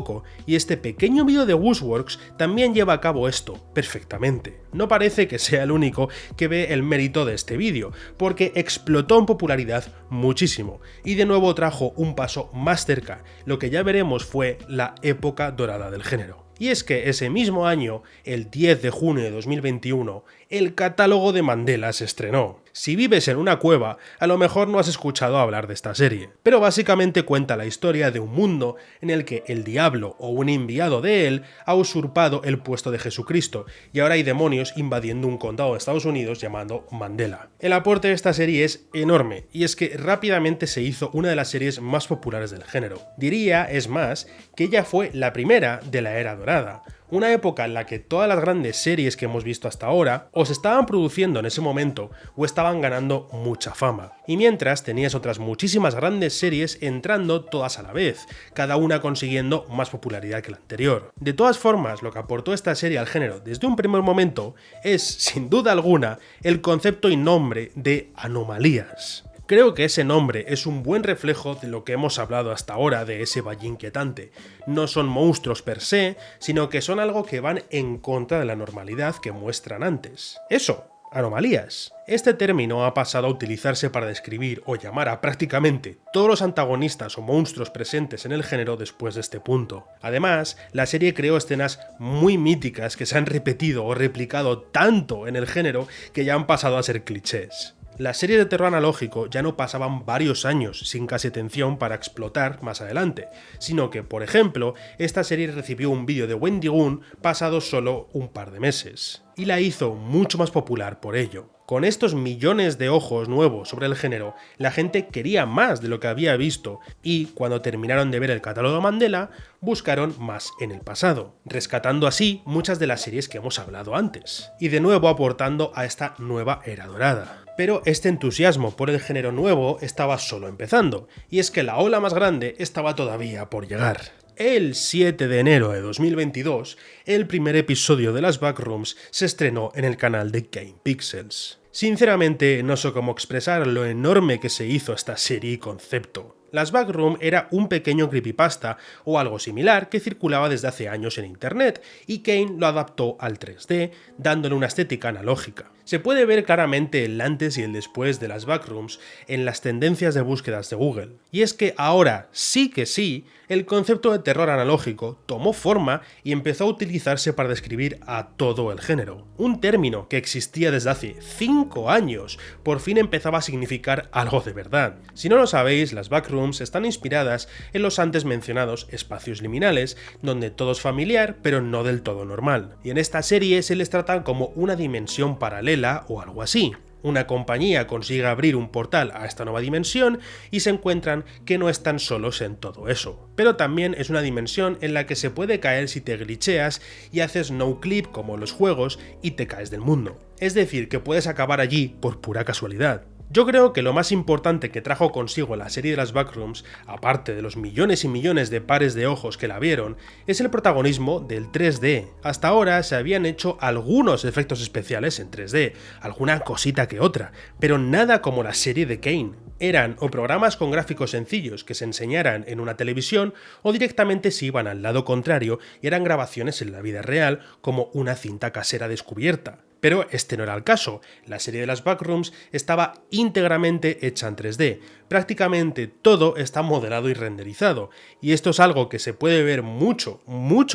[SPEAKER 1] y este pequeño vídeo de Gooseworks también lleva a cabo esto perfectamente. No parece que sea el único que ve el mérito de este vídeo, porque explotó en popularidad muchísimo, y de nuevo trajo un paso más cerca, lo que ya veremos fue la época dorada del género. Y es que ese mismo año, el 10 de junio de 2021, el catálogo de Mandela se estrenó. Si vives en una cueva, a lo mejor no has escuchado hablar de esta serie, pero básicamente cuenta la historia de un mundo en el que el diablo o un enviado de él ha usurpado el puesto de Jesucristo y ahora hay demonios invadiendo un condado de Estados Unidos llamado Mandela. El aporte de esta serie es enorme y es que rápidamente se hizo una de las series más populares del género. Diría, es más, que ella fue la primera de la era dorada. Una época en la que todas las grandes series que hemos visto hasta ahora o se estaban produciendo en ese momento o estaban ganando mucha fama. Y mientras tenías otras muchísimas grandes series entrando todas a la vez, cada una consiguiendo más popularidad que la anterior. De todas formas, lo que aportó esta serie al género desde un primer momento es, sin duda alguna, el concepto y nombre de anomalías. Creo que ese nombre es un buen reflejo de lo que hemos hablado hasta ahora de ese valle inquietante. No son monstruos per se, sino que son algo que van en contra de la normalidad que muestran antes. Eso, anomalías. Este término ha pasado a utilizarse para describir o llamar a prácticamente todos los antagonistas o monstruos presentes en el género después de este punto. Además, la serie creó escenas muy míticas que se han repetido o replicado tanto en el género que ya han pasado a ser clichés. Las series de terror analógico ya no pasaban varios años sin casi atención para explotar más adelante, sino que, por ejemplo, esta serie recibió un vídeo de Wendy Gunn pasado solo un par de meses, y la hizo mucho más popular por ello. Con estos millones de ojos nuevos sobre el género, la gente quería más de lo que había visto y, cuando terminaron de ver el catálogo de Mandela, buscaron más en el pasado, rescatando así muchas de las series que hemos hablado antes, y de nuevo aportando a esta nueva era dorada. Pero este entusiasmo por el género nuevo estaba solo empezando, y es que la ola más grande estaba todavía por llegar. El 7 de enero de 2022, el primer episodio de las Backrooms se estrenó en el canal de Game Pixels. Sinceramente, no sé cómo expresar lo enorme que se hizo esta serie y concepto. Las Backrooms era un pequeño creepypasta o algo similar que circulaba desde hace años en internet y Kane lo adaptó al 3D, dándole una estética analógica. Se puede ver claramente el antes y el después de las Backrooms en las tendencias de búsquedas de Google. Y es que ahora sí que sí, el concepto de terror analógico tomó forma y empezó a utilizarse para describir a todo el género. Un término que existía desde hace 5 años, por fin empezaba a significar algo de verdad. Si no lo sabéis, las Backrooms están inspiradas en los antes mencionados espacios liminales, donde todo es familiar pero no del todo normal. Y en esta serie se les trata como una dimensión paralela o algo así. Una compañía consigue abrir un portal a esta nueva dimensión y se encuentran que no están solos en todo eso. Pero también es una dimensión en la que se puede caer si te glitcheas y haces no clip como los juegos y te caes del mundo. Es decir, que puedes acabar allí por pura casualidad. Yo creo que lo más importante que trajo consigo la serie de las Backrooms, aparte de los millones y millones de pares de ojos que la vieron, es el protagonismo del 3D. Hasta ahora se habían hecho algunos efectos especiales en 3D, alguna cosita que otra, pero nada como la serie de Kane. Eran o programas con gráficos sencillos que se enseñaran en una televisión o directamente se iban al lado contrario y eran grabaciones en la vida real como una cinta casera descubierta. Pero este no era el caso, la serie de las Backrooms estaba íntegramente hecha en 3D, prácticamente todo está modelado y renderizado, y esto es algo que se puede ver mucho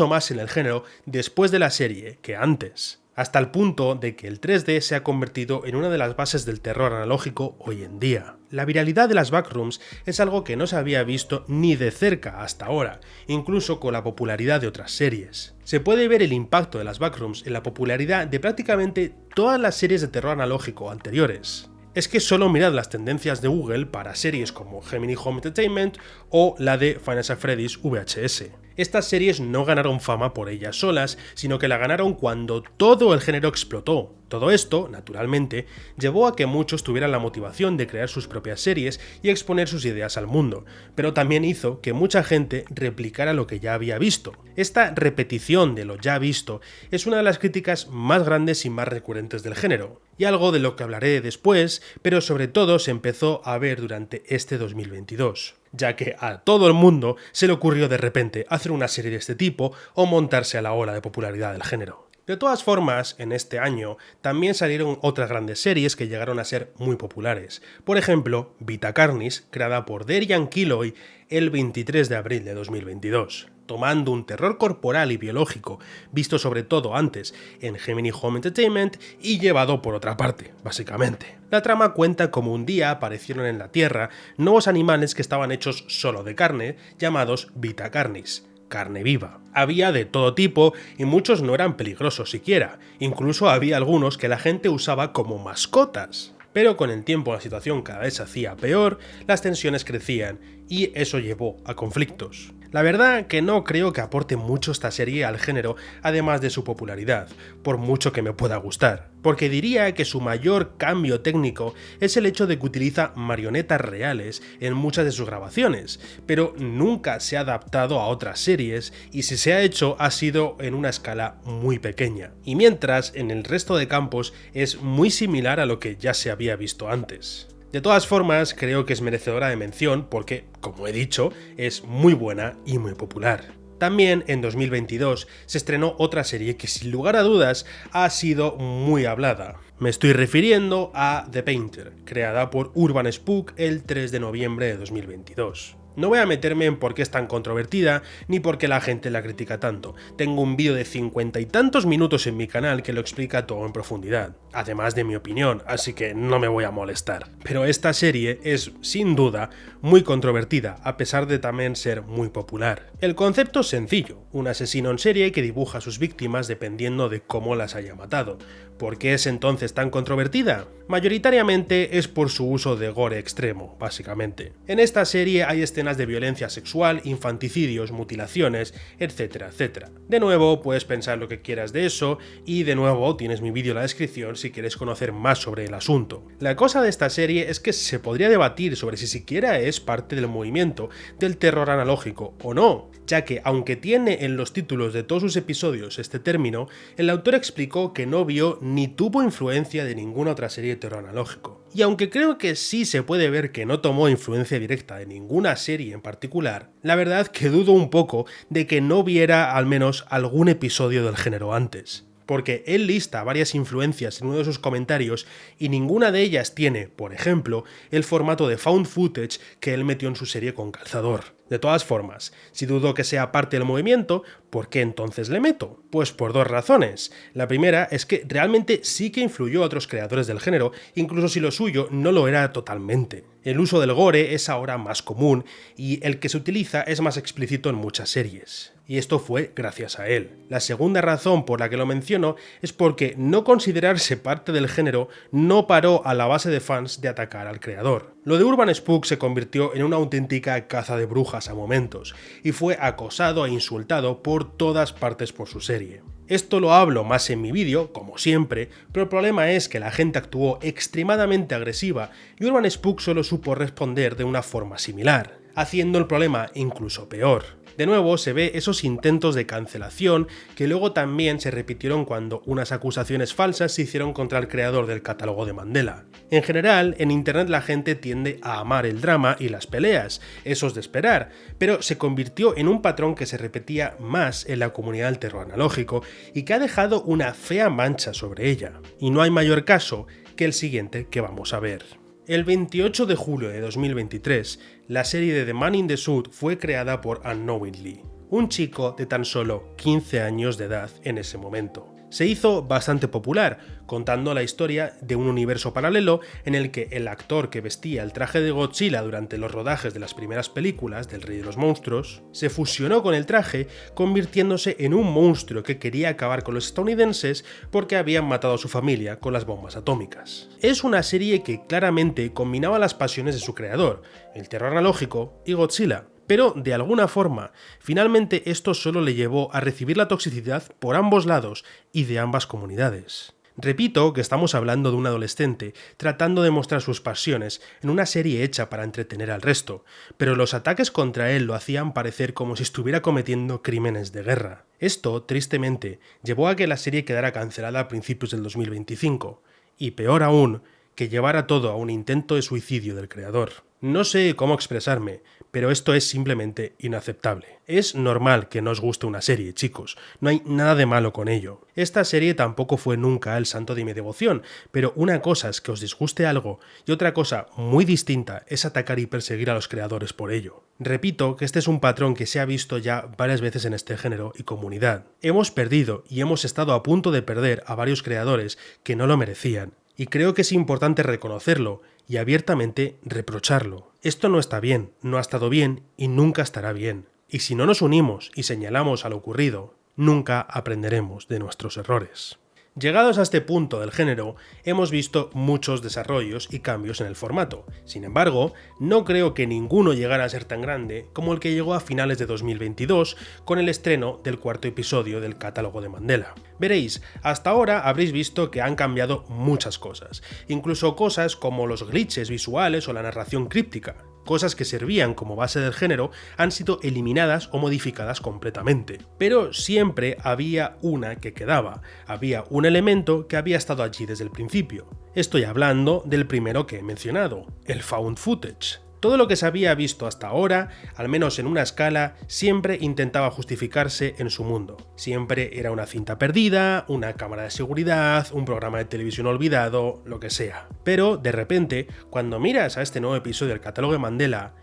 [SPEAKER 1] más en el género después de la serie que antes. Hasta el punto de que el 3D se ha convertido en una de las bases del terror analógico hoy en día. La viralidad de las Backrooms es algo que no se había visto ni de cerca hasta ahora, incluso con la popularidad de otras series. Se puede ver el impacto de las Backrooms en la popularidad de prácticamente todas las series de terror analógico anteriores. Es que solo mirad las tendencias de Google para series como Gemini Home Entertainment o la de Five Nights at Freddy's VHS. Estas series no ganaron fama por ellas solas, sino que la ganaron cuando todo el género explotó. Todo esto, naturalmente, llevó a que muchos tuvieran la motivación de crear sus propias series y exponer sus ideas al mundo, pero también hizo que mucha gente replicara lo que ya había visto. Esta repetición de lo ya visto es una de las críticas más grandes y más recurrentes del género, y algo de lo que hablaré después, pero sobre todo se empezó a ver durante este 2022. Ya que a todo el mundo se le ocurrió de repente hacer una serie de este tipo o montarse a la ola de popularidad del género. De todas formas, en este año también salieron otras grandes series que llegaron a ser muy populares. Por ejemplo, Vita Carnis, creada por Derian Killoy el 23 de abril de 2022. tomando un terror corporal y biológico, visto sobre todo antes en Gemini Home Entertainment y llevado por otra parte, básicamente. La trama cuenta como un día aparecieron en la Tierra nuevos animales que estaban hechos solo de carne, llamados Vita Carnis, carne viva. Había de todo tipo y muchos no eran peligrosos siquiera, incluso había algunos que la gente usaba como mascotas. Pero con el tiempo la situación cada vez se hacía peor, las tensiones crecían y eso llevó a conflictos. La verdad que no creo que aporte mucho esta serie al género, además de su popularidad, por mucho que me pueda gustar, porque diría que su mayor cambio técnico es el hecho de que utiliza marionetas reales en muchas de sus grabaciones, pero nunca se ha adaptado a otras series y si se ha hecho ha sido en una escala muy pequeña, y mientras en el resto de campos es muy similar a lo que ya se había visto antes. De todas formas, creo que es merecedora de mención porque, como he dicho, es muy buena y muy popular. También en 2022 se estrenó otra serie que sin lugar a dudas ha sido muy hablada. Me estoy refiriendo a The Painter, creada por Urban Spook el 3 de noviembre de 2022. No voy a meterme en por qué es tan controvertida, ni por qué la gente la critica tanto. Tengo un vídeo de 50 y tantos minutos en mi canal que lo explica todo en profundidad, además de mi opinión, así que no me voy a molestar. Pero esta serie es, sin duda, muy controvertida, a pesar de también ser muy popular. El concepto es sencillo, un asesino en serie que dibuja a sus víctimas dependiendo de cómo las haya matado. ¿Por qué es entonces tan controvertida? Mayoritariamente es por su uso de gore extremo, básicamente. En esta serie hay escenas de violencia sexual, infanticidios, mutilaciones, etcétera, etcétera. De nuevo, puedes pensar lo que quieras de eso, y de nuevo tienes mi vídeo en la descripción si quieres conocer más sobre el asunto. La cosa de esta serie es que se podría debatir sobre si siquiera es parte del movimiento del terror analógico o no, ya que aunque tiene en los títulos de todos sus episodios este término, el autor explicó que no vio ni tuvo influencia de ninguna otra serie de terror analógico. Y aunque creo que sí se puede ver que no tomó influencia directa de ninguna serie en particular, la verdad que dudo un poco de que no viera al menos algún episodio del género antes. Porque él lista varias influencias en uno de sus comentarios y ninguna de ellas tiene, por ejemplo, el formato de found footage que él metió en su serie con Calzador. De todas formas, si dudo que sea parte del movimiento, ¿por qué entonces le meto? Pues por dos razones. La primera es que realmente sí que influyó a otros creadores del género, incluso si lo suyo no lo era totalmente. El uso del gore es ahora más común y el que se utiliza es más explícito en muchas series. Y esto fue gracias a él. La segunda razón por la que lo menciono es porque no considerarse parte del género no paró a la base de fans de atacar al creador. Lo de Urban Spook se convirtió en una auténtica caza de brujas a momentos, y fue acosado e insultado por todas partes por su serie. Esto lo hablo más en mi vídeo, como siempre, pero el problema es que la gente actuó extremadamente agresiva y Urban Spook solo supo responder de una forma similar, haciendo el problema incluso peor. De nuevo se ve esos intentos de cancelación que luego también se repitieron cuando unas acusaciones falsas se hicieron contra el creador del catálogo de Mandela. En general, en internet la gente tiende a amar el drama y las peleas, eso es de esperar, pero se convirtió en un patrón que se repetía más en la comunidad del terror analógico y que ha dejado una fea mancha sobre ella. Y no hay mayor caso que el siguiente que vamos a ver. El 28 de julio de 2023, la serie de The Man in the Suit fue creada por Unknowingly, un chico de tan solo 15 años de edad en ese momento. Se hizo bastante popular, contando la historia de un universo paralelo en el que el actor que vestía el traje de Godzilla durante los rodajes de las primeras películas del Rey de los Monstruos, se fusionó con el traje, convirtiéndose en un monstruo que quería acabar con los estadounidenses porque habían matado a su familia con las bombas atómicas. Es una serie que claramente combinaba las pasiones de su creador, el terror analógico y Godzilla. Pero, de alguna forma, finalmente esto solo le llevó a recibir la toxicidad por ambos lados y de ambas comunidades. Repito que estamos hablando de un adolescente tratando de mostrar sus pasiones en una serie hecha para entretener al resto, pero los ataques contra él lo hacían parecer como si estuviera cometiendo crímenes de guerra. Esto, tristemente, llevó a que la serie quedara cancelada a principios del 2025, y peor aún, que llevara todo a un intento de suicidio del creador. No sé cómo expresarme, pero esto es simplemente inaceptable. Es normal que no os guste una serie, chicos, no hay nada de malo con ello. Esta serie tampoco fue nunca el santo de mi devoción, pero una cosa es que os disguste algo y otra cosa muy distinta es atacar y perseguir a los creadores por ello. Repito que este es un patrón que se ha visto ya varias veces en este género y comunidad. Hemos perdido y hemos estado a punto de perder a varios creadores que no lo merecían, y creo que es importante reconocerlo y abiertamente reprocharlo. Esto no está bien, no ha estado bien y nunca estará bien. Y si no nos unimos y señalamos a lo ocurrido, nunca aprenderemos de nuestros errores. Llegados a este punto del género, hemos visto muchos desarrollos y cambios en el formato. Sin embargo, no creo que ninguno llegara a ser tan grande como el que llegó a finales de 2022 con el estreno del cuarto episodio del catálogo de Mandela. Veréis, hasta ahora habréis visto que han cambiado muchas cosas, incluso cosas como los glitches visuales o la narración críptica. Cosas que servían como base del género han sido eliminadas o modificadas completamente. Pero siempre había una que quedaba, había un elemento que había estado allí desde el principio. Estoy hablando del primero que he mencionado, el found footage. Todo lo que se había visto hasta ahora, al menos en una escala, siempre intentaba justificarse en su mundo. Siempre era una cinta perdida, una cámara de seguridad, un programa de televisión olvidado, lo que sea. Pero, de repente, cuando miras a este nuevo episodio del catálogo de Mandela,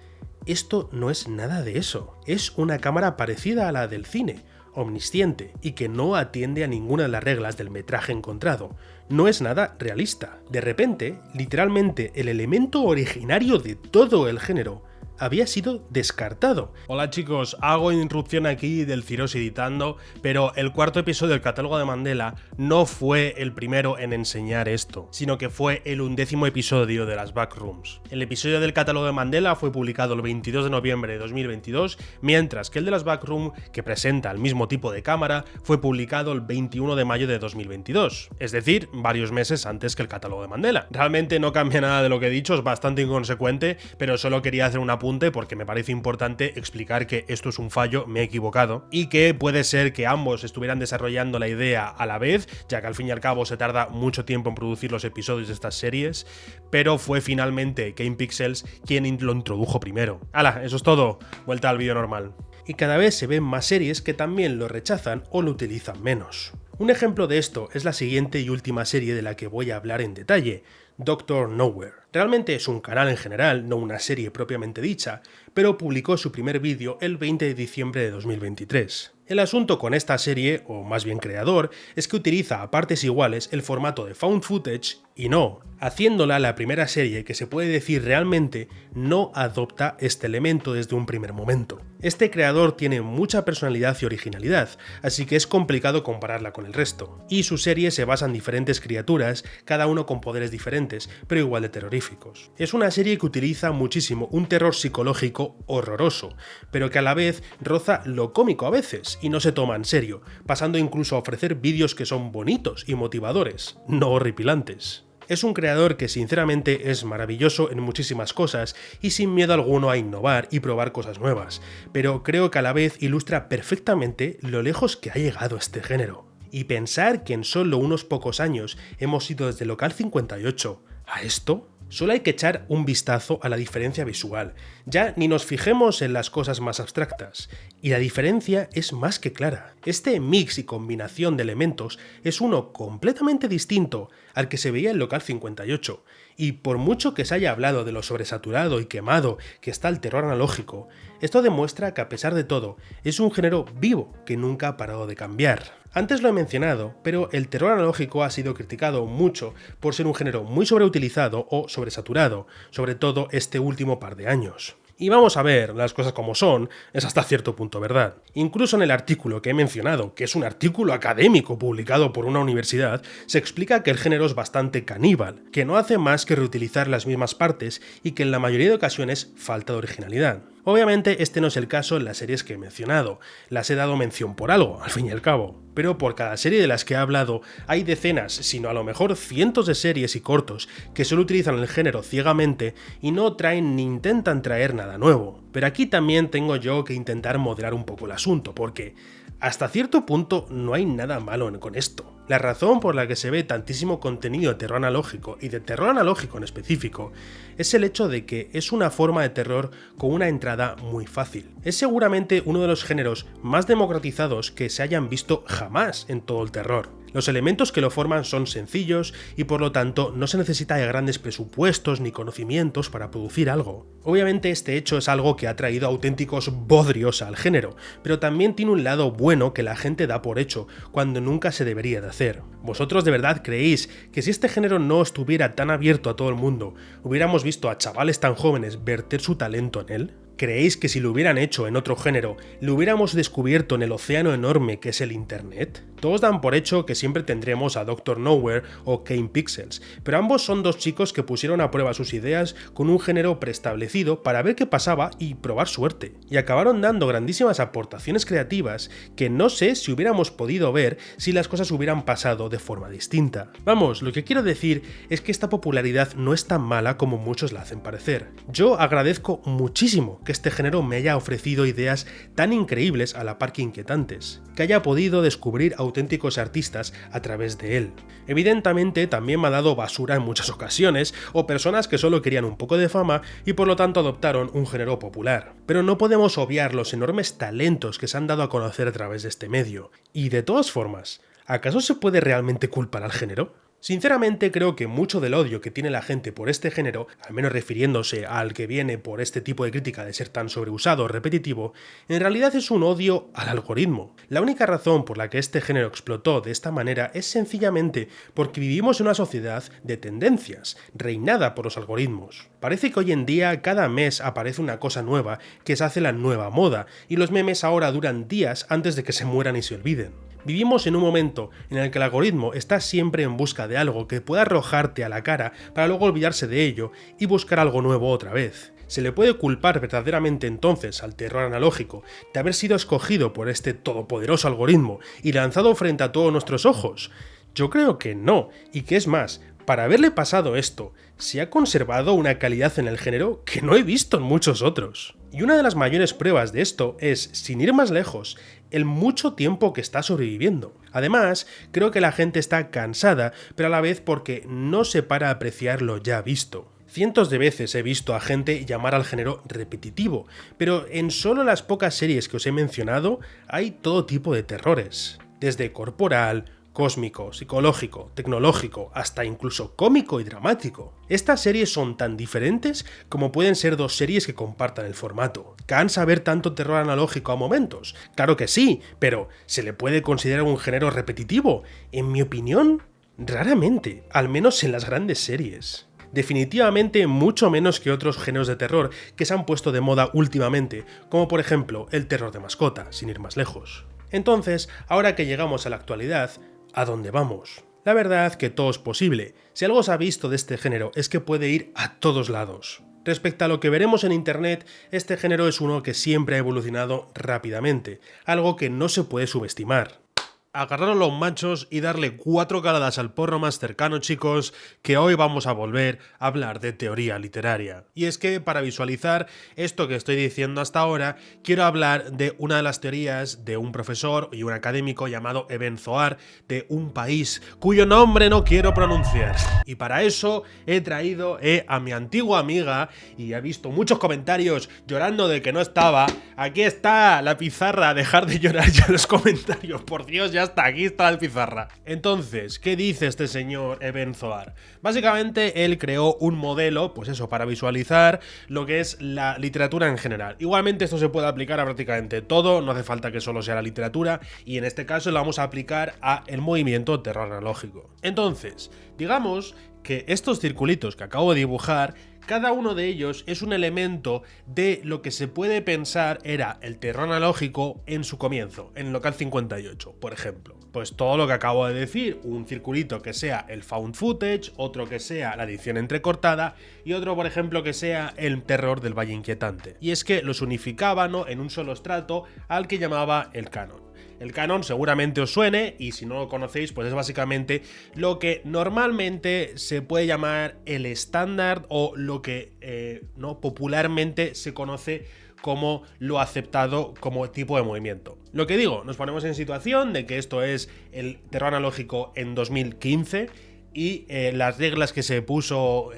[SPEAKER 1] esto no es nada de eso. Es una cámara parecida a la del cine, omnisciente, y que no atiende a ninguna de las reglas del metraje encontrado. No es nada realista. De repente, literalmente, el elemento originario de todo el género había sido descartado. Hola chicos, hago interrupción aquí del Ciros editando, pero el cuarto episodio del catálogo de Mandela no fue el primero en enseñar esto, sino que fue el 11º episodio de las Backrooms. El episodio del catálogo de Mandela fue publicado el 22 de noviembre de 2022, mientras que el de las Backrooms, que presenta el mismo tipo de cámara, fue publicado el 21 de mayo de 2022, es decir, varios meses antes que el catálogo de Mandela. Realmente no cambia nada de lo que he dicho, es bastante inconsecuente, pero solo quería hacer una porque me parece importante explicar que esto es un fallo, me he equivocado, y que puede ser que ambos estuvieran desarrollando la idea a la vez, ya que al fin y al cabo se tarda mucho tiempo en producir los episodios de estas series, pero fue finalmente Game Pixels quien lo introdujo primero. ¡Hala! Eso es todo, vuelta al vídeo normal. Y cada vez se ven más series que también lo rechazan o lo utilizan menos. Un ejemplo de esto es la siguiente y última serie de la que voy a hablar en detalle, Doctor Nowhere. Realmente es un canal en general, no una serie propiamente dicha, pero publicó su primer vídeo el 20 de diciembre de 2023. El asunto con esta serie, o más bien creador, es que utiliza a partes iguales el formato de found footage y no, haciéndola la primera serie que se puede decir realmente no adopta este elemento desde un primer momento. Este creador tiene mucha personalidad y originalidad, así que es complicado compararla con el resto. Y su serie se basa en diferentes criaturas, cada uno con poderes diferentes, pero igual de terroríficos. Es una serie que utiliza muchísimo un terror psicológico horroroso, pero que a la vez roza lo cómico a veces y no se toma en serio, pasando incluso a ofrecer vídeos que son bonitos y motivadores, no horripilantes. Es un creador que sinceramente es maravilloso en muchísimas cosas y sin miedo alguno a innovar y probar cosas nuevas, pero creo que a la vez ilustra perfectamente lo lejos que ha llegado este género. Y pensar que en solo unos pocos años hemos ido desde Local 58 a esto. Solo hay que echar un vistazo a la diferencia visual, ya ni nos fijemos en las cosas más abstractas, y la diferencia es más que clara. Este mix y combinación de elementos es uno completamente distinto al que se veía en Local 58, y por mucho que se haya hablado de lo sobresaturado y quemado que está el terror analógico, esto demuestra que a pesar de todo, es un género vivo que nunca ha parado de cambiar. Antes lo he mencionado, pero el terror analógico ha sido criticado mucho por ser un género muy sobreutilizado o sobresaturado, sobre todo este último par de años. Y vamos a ver, las cosas como son, es hasta cierto punto verdad. Incluso en el artículo que he mencionado, que es un artículo académico publicado por una universidad, se explica que el género es bastante caníbal, que no hace más que reutilizar las mismas partes y que en la mayoría de ocasiones falta de originalidad. Obviamente este no es el caso en las series que he mencionado, las he dado mención por algo, al fin y al cabo, pero por cada serie de las que he hablado hay decenas, sino a lo mejor cientos de series y cortos que solo utilizan el género ciegamente y no traen ni intentan traer nada nuevo. Pero aquí también tengo yo que intentar moderar un poco el asunto, porque hasta cierto punto no hay nada malo con esto. La razón por la que se ve tantísimo contenido de terror analógico y de terror analógico en específico es el hecho de que es una forma de terror con una entrada muy fácil. Es seguramente uno de los géneros más democratizados que se hayan visto jamás en todo el terror. Los elementos que lo forman son sencillos y por lo tanto no se necesita de grandes presupuestos ni conocimientos para producir algo. Obviamente este hecho es algo que ha traído auténticos bodrios al género, pero también tiene un lado bueno que la gente da por hecho cuando nunca se debería de hacer. ¿Vosotros de verdad creéis que si este género no estuviera tan abierto a todo el mundo, hubiéramos visto a chavales tan jóvenes verter su talento en él? ¿Creéis que si lo hubieran hecho en otro género, lo hubiéramos descubierto en el océano enorme que es el internet? Todos dan por hecho que siempre tendremos a Dr. Nowhere o Kane Pixels, pero ambos son dos chicos que pusieron a prueba sus ideas con un género preestablecido para ver qué pasaba y probar suerte. Y acabaron dando grandísimas aportaciones creativas que no sé si hubiéramos podido ver si las cosas hubieran pasado de forma distinta. Vamos, lo que quiero decir es que esta popularidad no es tan mala como muchos la hacen parecer. Yo agradezco muchísimo que este género me haya ofrecido ideas tan increíbles a la par que inquietantes, que haya podido descubrir auténticos artistas a través de él. Evidentemente también me ha dado basura en muchas ocasiones, o personas que solo querían un poco de fama y por lo tanto adoptaron un género popular. Pero no podemos obviar los enormes talentos que se han dado a conocer a través de este medio. Y de todas formas, ¿acaso se puede realmente culpar al género? Sinceramente creo que mucho del odio que tiene la gente por este género, al menos refiriéndose al que viene por este tipo de crítica de ser tan sobreusado o repetitivo, en realidad es un odio al algoritmo. La única razón por la que este género explotó de esta manera es sencillamente porque vivimos en una sociedad de tendencias, reinada por los algoritmos. Parece que hoy en día cada mes aparece una cosa nueva que se hace la nueva moda, y los memes ahora duran días antes de que se mueran y se olviden. Vivimos en un momento en el que el algoritmo está siempre en busca de algo que pueda arrojarte a la cara para luego olvidarse de ello y buscar algo nuevo otra vez. ¿Se le puede culpar verdaderamente entonces al terror analógico de haber sido escogido por este todopoderoso algoritmo y lanzado frente a todos nuestros ojos? Yo creo que no, y que es más, para haberle pasado esto, se ha conservado una calidad en el género que no he visto en muchos otros. Y una de las mayores pruebas de esto es, sin ir más lejos, el mucho tiempo que está sobreviviendo. Además, creo que la gente está cansada, pero a la vez porque no se para a apreciar lo ya visto. Cientos de veces he visto a gente llamar al género repetitivo, pero en solo las pocas series que os he mencionado hay todo tipo de terrores, desde corporal, cósmico, psicológico, tecnológico, hasta incluso cómico y dramático. Estas series son tan diferentes como pueden ser dos series que compartan el formato. ¿Cansa ver tanto terror analógico a momentos? Claro que sí, pero ¿se le puede considerar un género repetitivo? En mi opinión, raramente, al menos en las grandes series. Definitivamente mucho menos que otros géneros de terror que se han puesto de moda últimamente, como por ejemplo el terror de mascota, sin ir más lejos. Entonces, ahora que llegamos a la actualidad, ¿a dónde vamos? La verdad que todo es posible. Si algo se ha visto de este género es que puede ir a todos lados. Respecto a lo que veremos en internet, este género es uno que siempre ha evolucionado rápidamente, algo que no se puede subestimar. Agarraros los machos y darle 4 caladas al porro más cercano, chicos, que hoy vamos a volver a hablar de teoría literaria. Y es que para visualizar esto que estoy diciendo hasta ahora, quiero hablar de una de las teorías de un profesor y un académico llamado Eben Zohar, de un país cuyo nombre no quiero pronunciar. Y para eso he traído a mi antigua amiga, y he visto muchos comentarios llorando de que no estaba. Aquí está la pizarra, dejar de llorar ya en los comentarios, por Dios, ya está, aquí está la pizarra. Entonces, ¿qué dice este señor Eben Zohar? Básicamente él creó un modelo, pues eso, para visualizar lo que es la literatura en general. Igualmente esto se puede aplicar a prácticamente todo, no hace falta que solo sea la literatura, y en este caso lo vamos a aplicar a el movimiento terror analógico. Entonces, digamos que estos circulitos que acabo de dibujar, cada uno de ellos es un elemento de lo que se puede pensar era el terror analógico en su comienzo, en Local 58, por ejemplo. Pues todo lo que acabo de decir, un circulito que sea el found footage, otro que sea la edición entrecortada y otro, por ejemplo, que sea el terror del Valle Inquietante. Y es que los unificaba, ¿no?, en un solo estrato al que llamaba el canon. El canon seguramente os suene, y si no lo conocéis, pues es básicamente lo que normalmente se puede llamar el estándar o lo que popularmente se conoce como lo aceptado como tipo de movimiento. Lo que digo, nos ponemos en situación de que esto es el terror analógico en 2015 y las reglas que se puso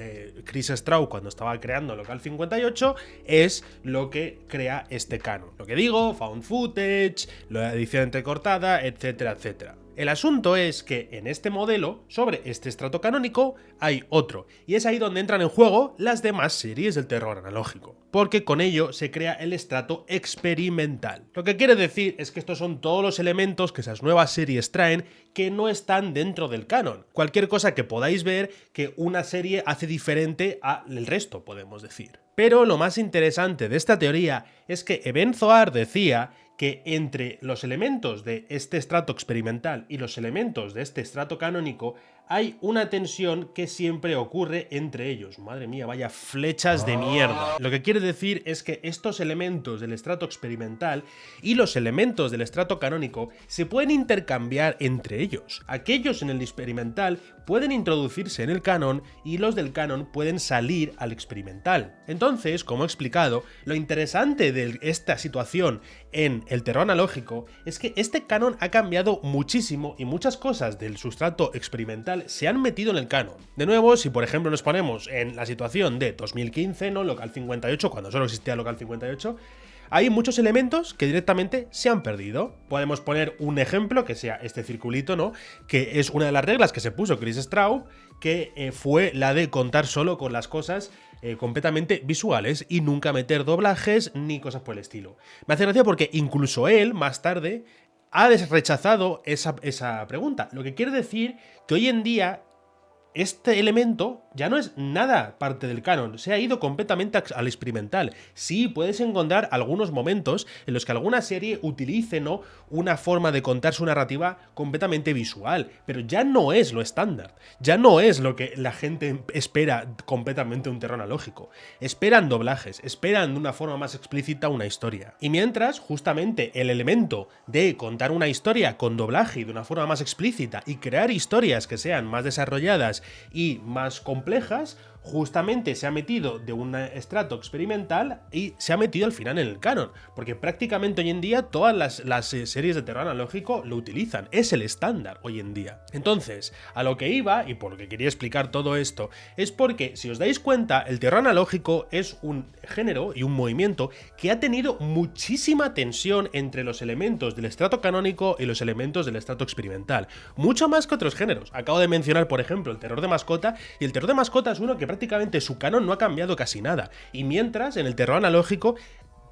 [SPEAKER 1] Chris Straub cuando estaba creando Local 58 es lo que crea este canon. Lo que digo, found footage, la edición entrecortada, etcétera, etcétera. El asunto es que en este modelo, sobre este estrato canónico, hay otro, y es ahí donde entran en juego las demás series del terror analógico, porque con ello se crea el estrato experimental. Lo que quiere decir es que estos son todos los elementos que esas nuevas series traen que no están dentro del canon. Cualquier cosa que podáis ver que una serie hace diferente al resto, podemos decir. Pero lo más interesante de esta teoría es que Eben Zohar decía que entre los elementos de este estrato experimental y los elementos de este estrato canónico hay una tensión que siempre ocurre entre ellos. Madre mía, vaya flechas de mierda. Lo que quiere decir es que estos elementos del estrato experimental y los elementos del estrato canónico se pueden intercambiar entre ellos. Aquellos en el experimental pueden introducirse en el canon y los del canon pueden salir al experimental. Entonces, como he explicado, lo interesante de esta situación en el terror analógico es que este canon ha cambiado muchísimo y muchas cosas del sustrato experimental se han metido en el canon. De nuevo, si por ejemplo nos ponemos en la situación de 2015, ¿no? Local 58, cuando solo existía Local 58, hay muchos elementos que directamente se han perdido. Podemos poner un ejemplo, que sea este circulito, ¿no? Que es una de las reglas que se puso Chris Straub, que fue la de contar solo con las cosas completamente visuales y nunca meter doblajes ni cosas por el estilo. Me hace gracia porque incluso él, más tarde, ha rechazado esa pregunta. Lo que quiere decir que hoy en día este elemento ya no es nada parte del canon, se ha ido completamente al experimental. Sí, puedes encontrar algunos momentos en los que alguna serie utilice, ¿no?, una forma de contar su narrativa completamente visual, pero ya no es lo estándar, ya no es lo que la gente espera completamente un terror analógico. Esperan doblajes, esperan de una forma más explícita una historia. Y mientras, justamente, el elemento de contar una historia con doblaje y de una forma más explícita y crear historias que sean más desarrolladas y más complejas, justamente se ha metido de un estrato experimental y se ha metido al final en el canon, porque prácticamente hoy en día todas las series de terror analógico lo utilizan, es el estándar hoy en día. Entonces, a lo que iba, y por lo que quería explicar todo esto, es porque, si os dais cuenta, el terror analógico es un género y un movimiento que ha tenido muchísima tensión entre los elementos del estrato canónico y los elementos del estrato experimental, mucho más que otros géneros. Acabo de mencionar, por ejemplo, el terror de mascota, y el terror de mascota es uno que prácticamente su canon no ha cambiado casi nada, y mientras en el terror analógico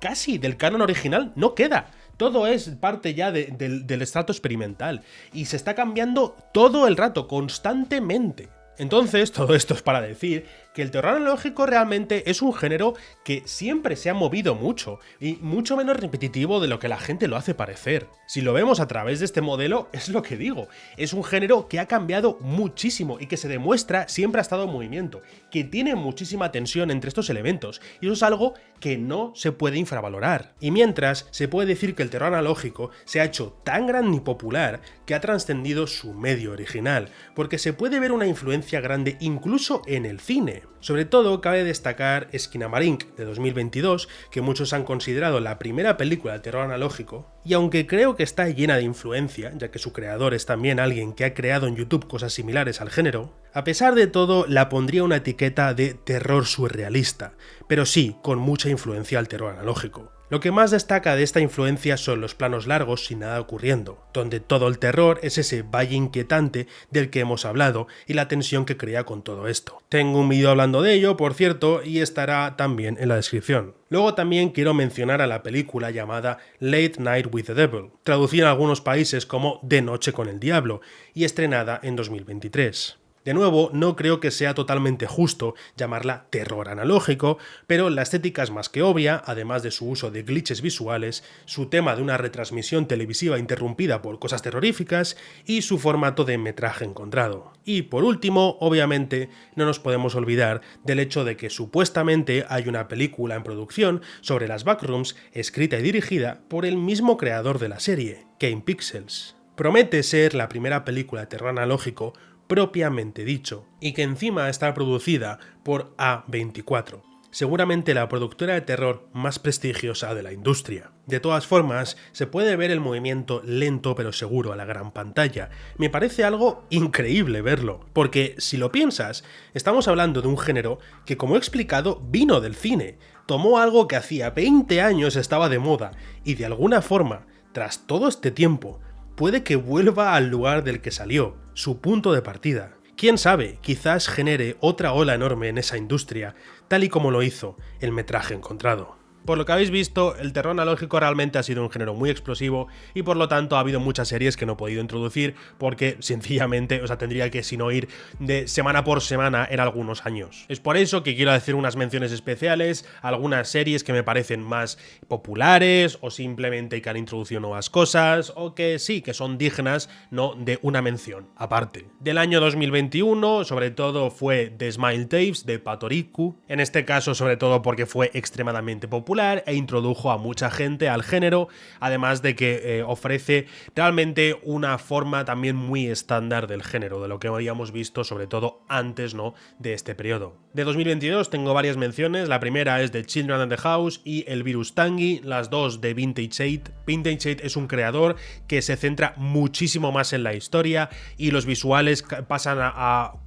[SPEAKER 1] casi del canon original no queda. Todo es parte ya del estrato experimental y se está cambiando todo el rato, constantemente. Entonces, todo esto es para decir que el terror analógico realmente es un género que siempre se ha movido mucho y mucho menos repetitivo de lo que la gente lo hace parecer. Si lo vemos a través de este modelo, es lo que digo, es un género que ha cambiado muchísimo y que se demuestra siempre ha estado en movimiento, que tiene muchísima tensión entre estos elementos, y eso es algo que no se puede infravalorar. Y mientras, se puede decir que el terror analógico se ha hecho tan grande y popular que ha trascendido su medio original, porque se puede ver una influencia grande incluso en el cine. Sobre todo, cabe destacar Skinamarink de 2022, que muchos han considerado la primera película de terror analógico, y aunque creo que está llena de influencia, ya que su creador es también alguien que ha creado en YouTube cosas similares al género, a pesar de todo la pondría una etiqueta de terror surrealista, pero sí con mucha influencia al terror analógico. Lo que más destaca de esta influencia son los planos largos sin nada ocurriendo, donde todo el terror es ese valle inquietante del que hemos hablado y la tensión que crea con todo esto. Tengo un vídeo hablando de ello, por cierto, y estará también en la descripción. Luego también quiero mencionar a la película llamada Late Night with the Devil, traducida en algunos países como De Noche con el Diablo, y estrenada en 2023. De nuevo, no creo que sea totalmente justo llamarla terror analógico, pero la estética es más que obvia, además de su uso de glitches visuales, su tema de una retransmisión televisiva interrumpida por cosas terroríficas y su formato de metraje encontrado. Y por último, obviamente, no nos podemos olvidar del hecho de que supuestamente hay una película en producción sobre las Backrooms escrita y dirigida por el mismo creador de la serie, Kane Pixels. Promete ser la primera película de terror analógico propiamente dicho, y que encima está producida por A24. seguramente la productora de terror más prestigiosa de la industria. De todas formas, se puede ver el movimiento lento pero seguro a la gran pantalla. Me parece algo increíble verlo, porque si lo piensas, estamos hablando de un género que, como he explicado, vino del cine. Tomó algo que hacía 20 años estaba de moda y de alguna forma, tras todo este tiempo, puede que vuelva al lugar del que salió, su punto de partida. Quién sabe, quizás genere otra ola enorme en esa industria, tal y como lo hizo el metraje encontrado. Por lo que habéis visto, el terror analógico realmente ha sido un género muy explosivo y por lo tanto ha habido muchas series que no he podido introducir porque sencillamente, tendría que sino ir de semana por semana en algunos años. Es por eso que quiero hacer unas menciones especiales a algunas series que me parecen más populares o simplemente que han introducido nuevas cosas o que sí, que son dignas, no de una mención aparte. Del año 2021, sobre todo fue The Smile Tapes de Patoriku, en este caso sobre todo porque fue extremadamente popular e introdujo a mucha gente al género, además de que ofrece realmente una forma también muy estándar del género, de lo que habíamos visto sobre todo antes, ¿no?, de este periodo. De 2022 tengo varias menciones, la primera es de Children of the House y El Virus Tangi, las dos de Vintage 8. Vintage 8 es un creador que se centra muchísimo más en la historia y los visuales pasan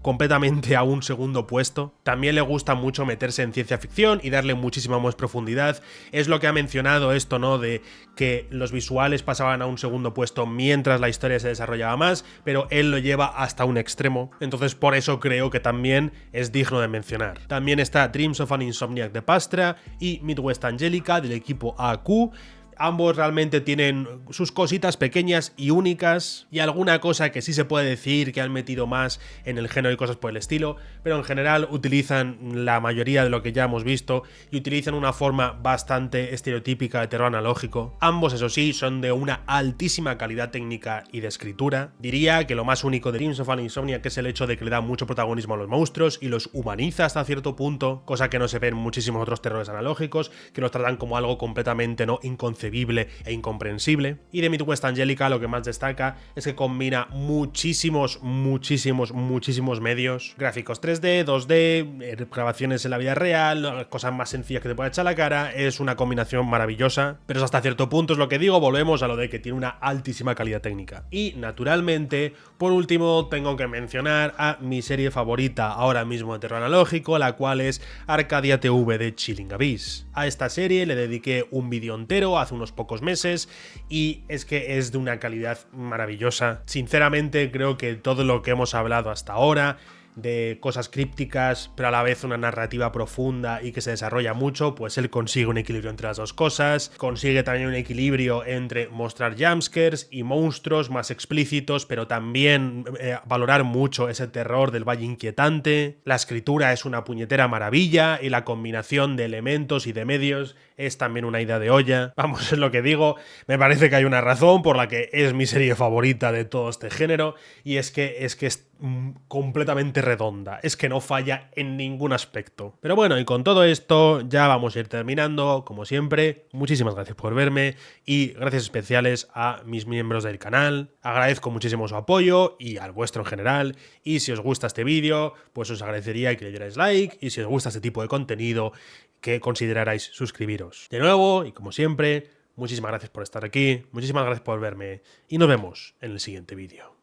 [SPEAKER 1] completamente a un segundo puesto. También le gusta mucho meterse en ciencia ficción y darle muchísima más profundidad. Es lo que ha mencionado esto, ¿no?, de que los visuales pasaban a un segundo puesto mientras la historia se desarrollaba más, pero él lo lleva hasta un extremo, entonces por eso creo que también es digno de mencionar. También está Dreams of an Insomniac de Pastra y Midwest Angelica del equipo AQ. Ambos realmente tienen sus cositas pequeñas y únicas y alguna cosa que sí se puede decir que han metido más en el género y cosas por el estilo, pero en general utilizan la mayoría de lo que ya hemos visto y utilizan una forma bastante estereotípica de terror analógico. Ambos, eso sí, son de una altísima calidad técnica y de escritura. Diría que lo más único de Dreams of an Insomniac es el hecho de que le da mucho protagonismo a los monstruos y los humaniza hasta cierto punto, cosa que no se ve en muchísimos otros terrores analógicos, que los tratan como algo completamente no inconcebible e incomprensible. Y de Midwest Angelica lo que más destaca es que combina muchísimos medios, gráficos 3D, 2D, grabaciones en la vida real, cosas más sencillas que te puede echar la cara. Es una combinación maravillosa, pero es hasta cierto punto, es lo que digo, volvemos a lo de que tiene una altísima calidad técnica. Y naturalmente, por último, tengo que mencionar a mi serie favorita ahora mismo de terror analógico, la cual es Arcadia TV de Chilling Abyss. A esta serie le dediqué un vídeo entero hace unos pocos meses y es que es de una calidad maravillosa. Sinceramente creo que todo lo que hemos hablado hasta ahora, de cosas crípticas pero a la vez una narrativa profunda y que se desarrolla mucho, pues él consigue un equilibrio entre las dos cosas, consigue también un equilibrio entre mostrar jumpscares y monstruos más explícitos, pero también valorar mucho ese terror del valle inquietante. La escritura es una puñetera maravilla y la combinación de elementos y de medios es también una ida de olla. Vamos, es lo que digo, me parece que hay una razón por la que es mi serie favorita de todo este género y es que es completamente redonda, es que no falla en ningún aspecto. Pero bueno, y con todo esto ya vamos a ir terminando, como siempre. Muchísimas gracias por verme y gracias especiales a mis miembros del canal. Agradezco muchísimo su apoyo y al vuestro en general, y si os gusta este vídeo, pues os agradecería que le dierais like, y si os gusta este tipo de contenido, que considerarais suscribiros. De nuevo, y como siempre, muchísimas gracias por estar aquí, muchísimas gracias por verme, y nos vemos en el siguiente vídeo.